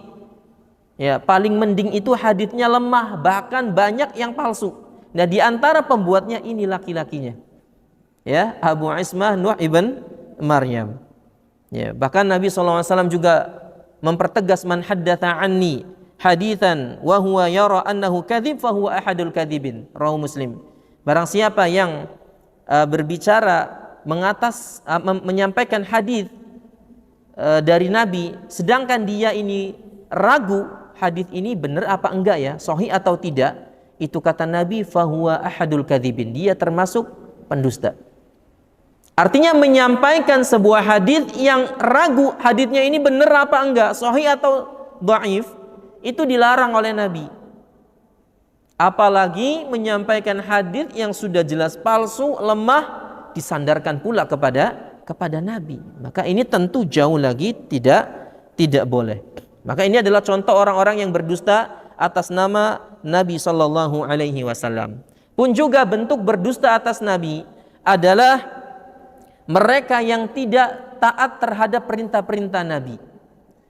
Ya, paling mending itu haditsnya lemah, bahkan banyak yang palsu. Nah, di antara pembuatnya ini laki-lakinya. Ya, Abu Ismah Nuh ibn Maryam. Ya, bahkan Nabi SAW juga mempertegas man haddatsa anni haditsan wa huwa yara annahu kadzib fa huwa ahadul kadzibin. Rawahu Muslim. Barang siapa yang berbicara menyampaikan hadis dari Nabi, sedangkan dia ini ragu hadis ini benar apa enggak ya, sahih atau tidak, itu kata Nabi fahuwa ahadul kadzibin, dia termasuk pendusta. Artinya menyampaikan sebuah hadis yang ragu hadisnya ini benar apa enggak, sahih atau dhaif, itu dilarang oleh Nabi. Apalagi menyampaikan hadis yang sudah jelas palsu, lemah, disandarkan pula kepada Nabi. Maka ini tentu jauh lagi tidak boleh. Maka ini adalah contoh orang-orang yang berdusta atas nama Nabi SAW. Pun juga bentuk berdusta atas Nabi adalah mereka yang tidak taat terhadap perintah-perintah Nabi.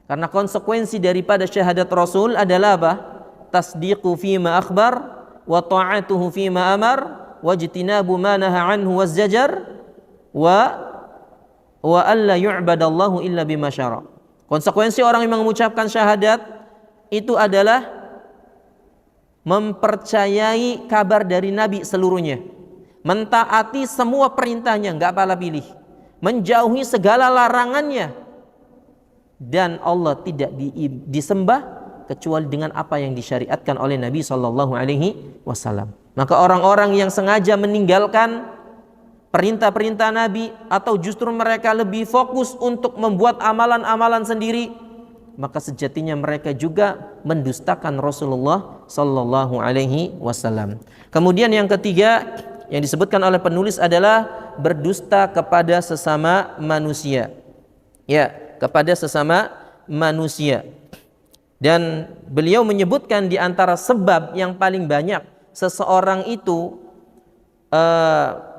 Karena konsekuensi daripada syahadat Rasul adalah apa? Tasdiqu fima akhbar wa ta'atuhu fima amar wajtinabu ma naha anhu wazzajar wa alla yu'badallahu illa bima syara. Konsekuensi orang yang mengucapkan syahadat itu adalah mempercayai kabar dari Nabi seluruhnya, mentaati semua perintahnya, enggak pala pilih, menjauhi segala larangannya, dan Allah tidak disembah kecuali dengan apa yang disyariatkan oleh Nabi SAW. Maka orang-orang yang sengaja meninggalkan perintah-perintah Nabi atau justru mereka lebih fokus untuk membuat amalan-amalan sendiri, maka sejatinya mereka juga mendustakan Rasulullah SAW. Kemudian yang ketiga yang disebutkan oleh penulis adalah berdusta kepada sesama manusia. Ya, kepada sesama manusia. Dan beliau menyebutkan di antara sebab yang paling banyak seseorang itu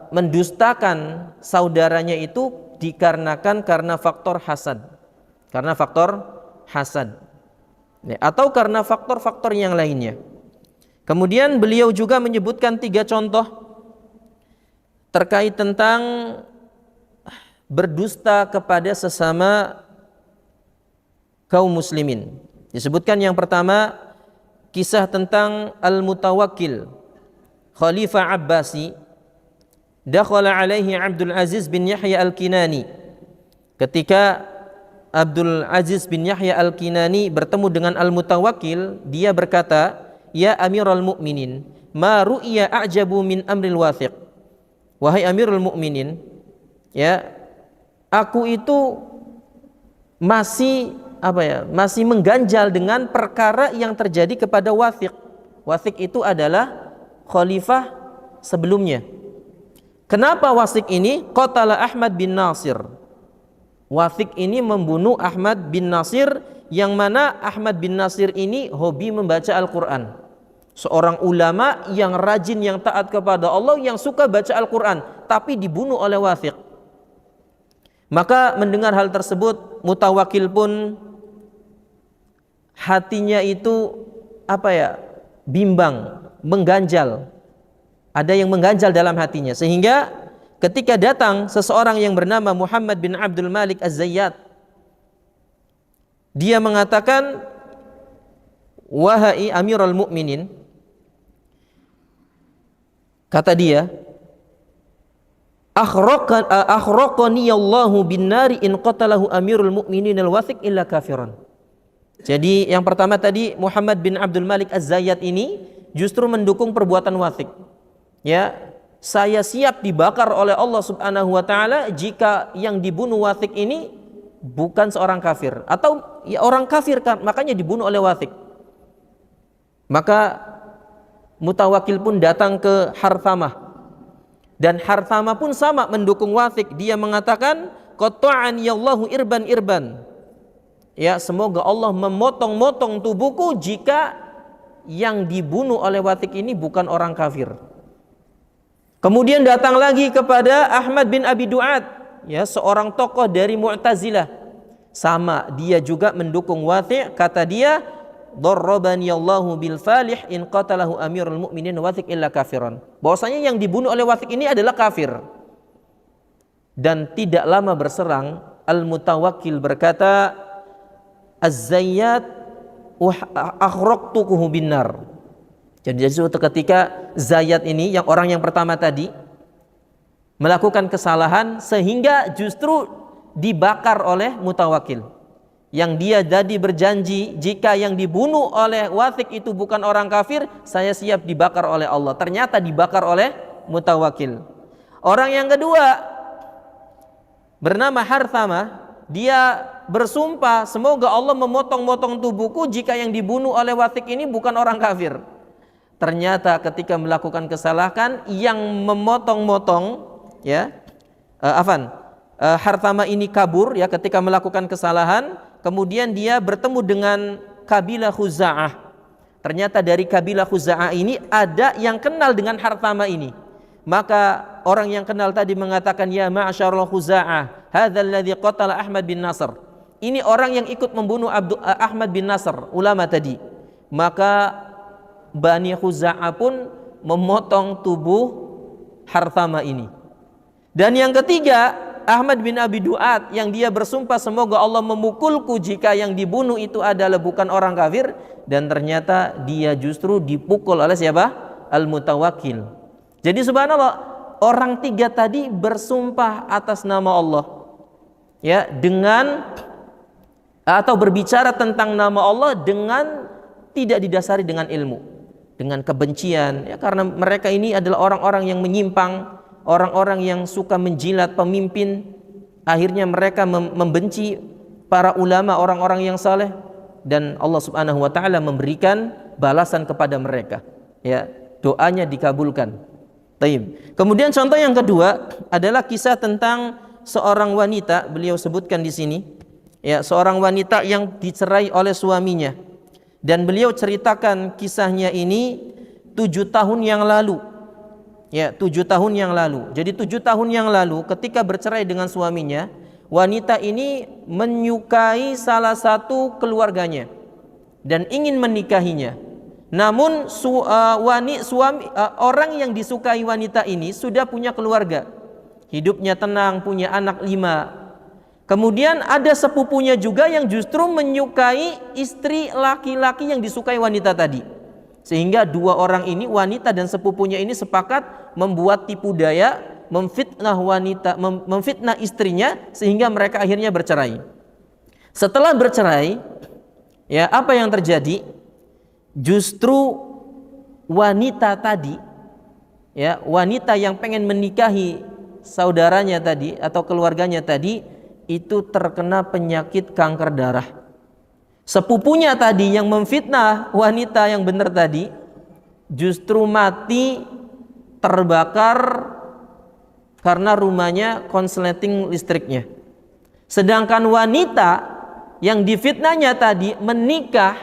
mendustakan saudaranya itu dikarenakan karena faktor hasad. Karena faktor hasad. Atau karena faktor-faktor yang lainnya. Kemudian beliau juga menyebutkan 3 contoh terkait tentang berdusta kepada sesama kaum muslimin. Disebutkan yang pertama kisah tentang Al-Mutawakkil Khalifah Abbasi. Dakhala alaihi Abdul Aziz bin Yahya Al-Kinani. Ketika Abdul Aziz bin Yahya Al-Kinani bertemu dengan Al-Mutawakkil, dia berkata, "Ya Amirul Mukminin, ma ru'ya a'jabu min amril wathiq." Wahai Amirul Mukminin, ya, aku itu masih mengganjal dengan perkara yang terjadi kepada Wathiq. Wathiq itu adalah khalifah sebelumnya. Kenapa Wathiq ini qatala Ahmad bin Nasir? Wathiq ini membunuh Ahmad bin Nasir, yang mana Ahmad bin Nasir ini hobi membaca Al-Quran. Seorang ulama yang rajin, yang taat kepada Allah, yang suka baca Al-Quran, tapi dibunuh oleh Wathiq. Maka mendengar hal tersebut, Mutawakkil pun hatinya itu bimbang, mengganjal. Ada yang mengganjal dalam hatinya, sehingga ketika datang seseorang yang bernama Muhammad bin Abdul Malik Az-Zayyat, dia mengatakan, wahai Amirul Mukminin, kata dia, akhraqani Allahu bin nari in qatalahu Amirul Mukminin al-wathiq illa kafiran. Jadi yang pertama tadi Muhammad bin Abdul Malik Az-Zayyat ini justru mendukung perbuatan wathiq. Ya, saya siap dibakar oleh Allah Subhanahu wa taala jika yang dibunuh wathiq ini bukan seorang kafir atau ya orang kafir kan, makanya dibunuh oleh wathiq. Maka Mutawakkil pun datang ke Harthamah, dan Harthamah pun sama mendukung wathiq. Dia mengatakan, qatta'ani Allahu irban. Ya, semoga Allah memotong-motong tubuhku jika yang dibunuh oleh wathiq ini bukan orang kafir. Kemudian datang lagi kepada Ahmad bin Abi Du'ad, ya, seorang tokoh dari Mu'tazilah. Sama, dia juga mendukung wathiq. Kata dia, darrabani Allahu bil falih in qatalahu Amirul Mukminin wathiq illa kafiran. Bahwasanya yang dibunuh oleh wathiq ini adalah kafir. Dan tidak lama berserang, Al-Mutawakkil berkata, Az-Zayyat akhraqtuhu bin nar. Jadi suatu ketika Zayyat ini, yang orang yang pertama tadi, melakukan kesalahan sehingga justru dibakar oleh Mutawakkil. Yang dia tadi berjanji jika yang dibunuh oleh wathiq itu bukan orang kafir, saya siap dibakar oleh Allah. Ternyata dibakar oleh Mutawakkil. Orang yang kedua bernama Harthamah, dia bersumpah, semoga Allah memotong-motong tubuhku jika yang dibunuh oleh wathiq ini bukan orang kafir. Ternyata ketika melakukan kesalahan, yang memotong-motong, ya, Harthamah ini kabur, ya, ketika melakukan kesalahan. Kemudian dia bertemu dengan kabilah Khuza'ah. Ternyata dari kabilah Khuza'ah ini ada yang kenal dengan Harthamah ini. Maka orang yang kenal tadi mengatakan, ya ma'asyarul Khuza'ah, hadzal ladzi qatala Ahmad bin Nasr. Ini orang yang ikut membunuh Ahmad bin Nasr, ulama tadi. Maka Bani Khuza'ah pun memotong tubuh Harthamah ini. Dan yang ketiga, Ahmad bin Abi Du'ad, yang dia bersumpah semoga Allah memukulku jika yang dibunuh itu adalah bukan orang kafir. Dan ternyata dia justru dipukul oleh siapa? Al-Mutawakkil. Jadi subhanallah, orang tiga tadi bersumpah atas nama Allah, ya, dengan atau berbicara tentang nama Allah dengan tidak didasari dengan ilmu, dengan kebencian, ya, karena mereka ini adalah orang-orang yang menyimpang, orang-orang yang suka menjilat pemimpin. Akhirnya mereka membenci para ulama, orang-orang yang saleh, dan Allah Subhanahu wa taala memberikan balasan kepada mereka, ya, doanya dikabulkan. Taib. Kemudian contoh yang kedua adalah kisah tentang seorang wanita, beliau sebutkan di sini, ya, seorang wanita yang dicerai oleh suaminya, dan beliau ceritakan kisahnya ini 7 tahun yang lalu. Ya, 7 tahun yang lalu. Jadi 7 tahun yang lalu ketika bercerai dengan suaminya, wanita ini menyukai salah satu keluarganya dan ingin menikahinya. Namun orang yang disukai wanita ini sudah punya keluarga, hidupnya tenang, punya anak 5. Kemudian ada sepupunya juga yang justru menyukai istri laki-laki yang disukai wanita tadi. Sehingga dua orang ini, wanita dan sepupunya ini, sepakat membuat tipu daya, memfitnah istrinya, sehingga mereka akhirnya bercerai. Setelah bercerai, ya, apa yang terjadi? Justru wanita tadi, ya, wanita yang pengen menikahi saudaranya tadi atau keluarganya tadi, itu terkena penyakit kanker darah. Sepupunya tadi yang memfitnah wanita yang benar tadi justru mati terbakar karena rumahnya konsleting listriknya. Sedangkan wanita yang difitnahnya tadi menikah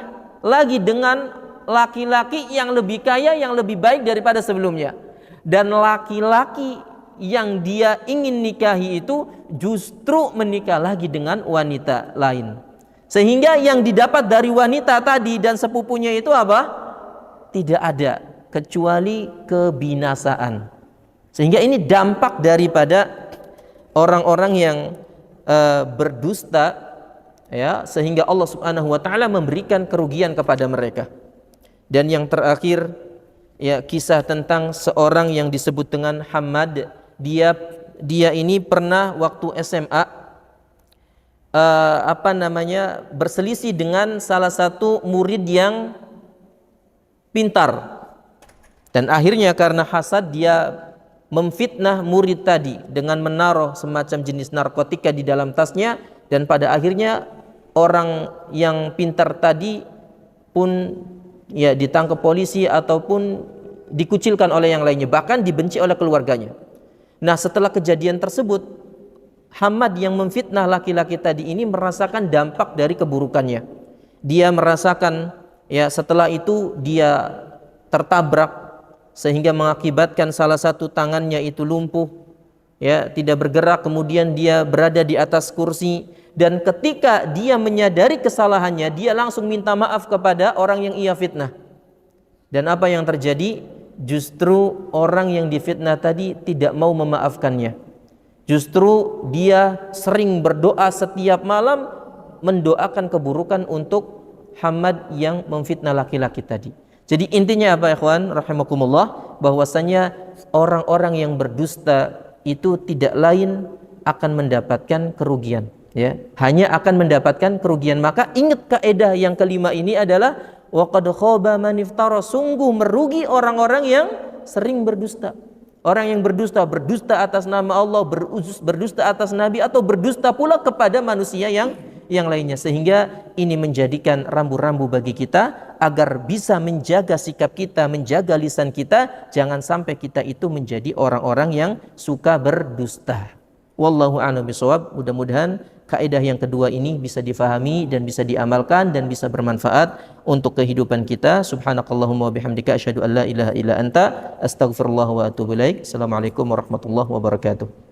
lagi dengan laki-laki yang lebih kaya, yang lebih baik daripada sebelumnya. Dan laki-laki yang dia ingin nikahi itu justru menikah lagi dengan wanita lain. Sehingga yang didapat dari wanita tadi dan sepupunya itu apa? Tidak ada kecuali kebinasaan. Sehingga ini dampak daripada orang-orang yang berdusta, ya, sehingga Allah Subhanahu wa taala memberikan kerugian kepada mereka. Dan yang terakhir, ya, kisah tentang seorang yang disebut dengan Hammad. Dia ini pernah waktu SMA berselisih dengan salah satu murid yang pintar, dan akhirnya karena hasad dia memfitnah murid tadi dengan menaruh semacam jenis narkotika di dalam tasnya, dan pada akhirnya orang yang pintar tadi pun ya ditangkap polisi ataupun dikucilkan oleh yang lainnya, bahkan dibenci oleh keluarganya. Nah, setelah kejadian tersebut, Hammad yang memfitnah laki-laki tadi ini merasakan dampak dari keburukannya. Dia merasakan, ya, setelah itu dia tertabrak sehingga mengakibatkan salah satu tangannya itu lumpuh, ya, tidak bergerak. Kemudian dia berada di atas kursi, dan ketika dia menyadari kesalahannya, dia langsung minta maaf kepada orang yang ia fitnah. Dan apa yang terjadi? Justru orang yang difitnah tadi tidak mau memaafkannya. Justru dia sering berdoa setiap malam mendoakan keburukan untuk Hammad yang memfitnah laki-laki tadi. Jadi intinya apa, ikhwan rahimakumullah, bahwasanya orang-orang yang berdusta itu tidak lain akan mendapatkan kerugian, ya, hanya akan mendapatkan kerugian. Maka ingat kaidah yang kelima ini adalah waqad khaba man iftara, sungguh merugi orang-orang yang sering berdusta. Orang yang berdusta atas nama Allah, berdusta atas Nabi, atau berdusta pula kepada manusia yang lainnya. Sehingga ini menjadikan rambu-rambu bagi kita agar bisa menjaga sikap kita, menjaga lisan kita, jangan sampai kita itu menjadi orang-orang yang suka berdusta. Wallahu a'lam bishawab. Mudah-mudahan kaidah yang kedua ini bisa difahami dan bisa diamalkan dan bisa bermanfaat untuk kehidupan kita. Subhanakallahumma wa bihamdika asyhadu an la ilaha illa anta astaghfirullah wa atubu ilaik. Assalamualaikum warahmatullahi wabarakatuh.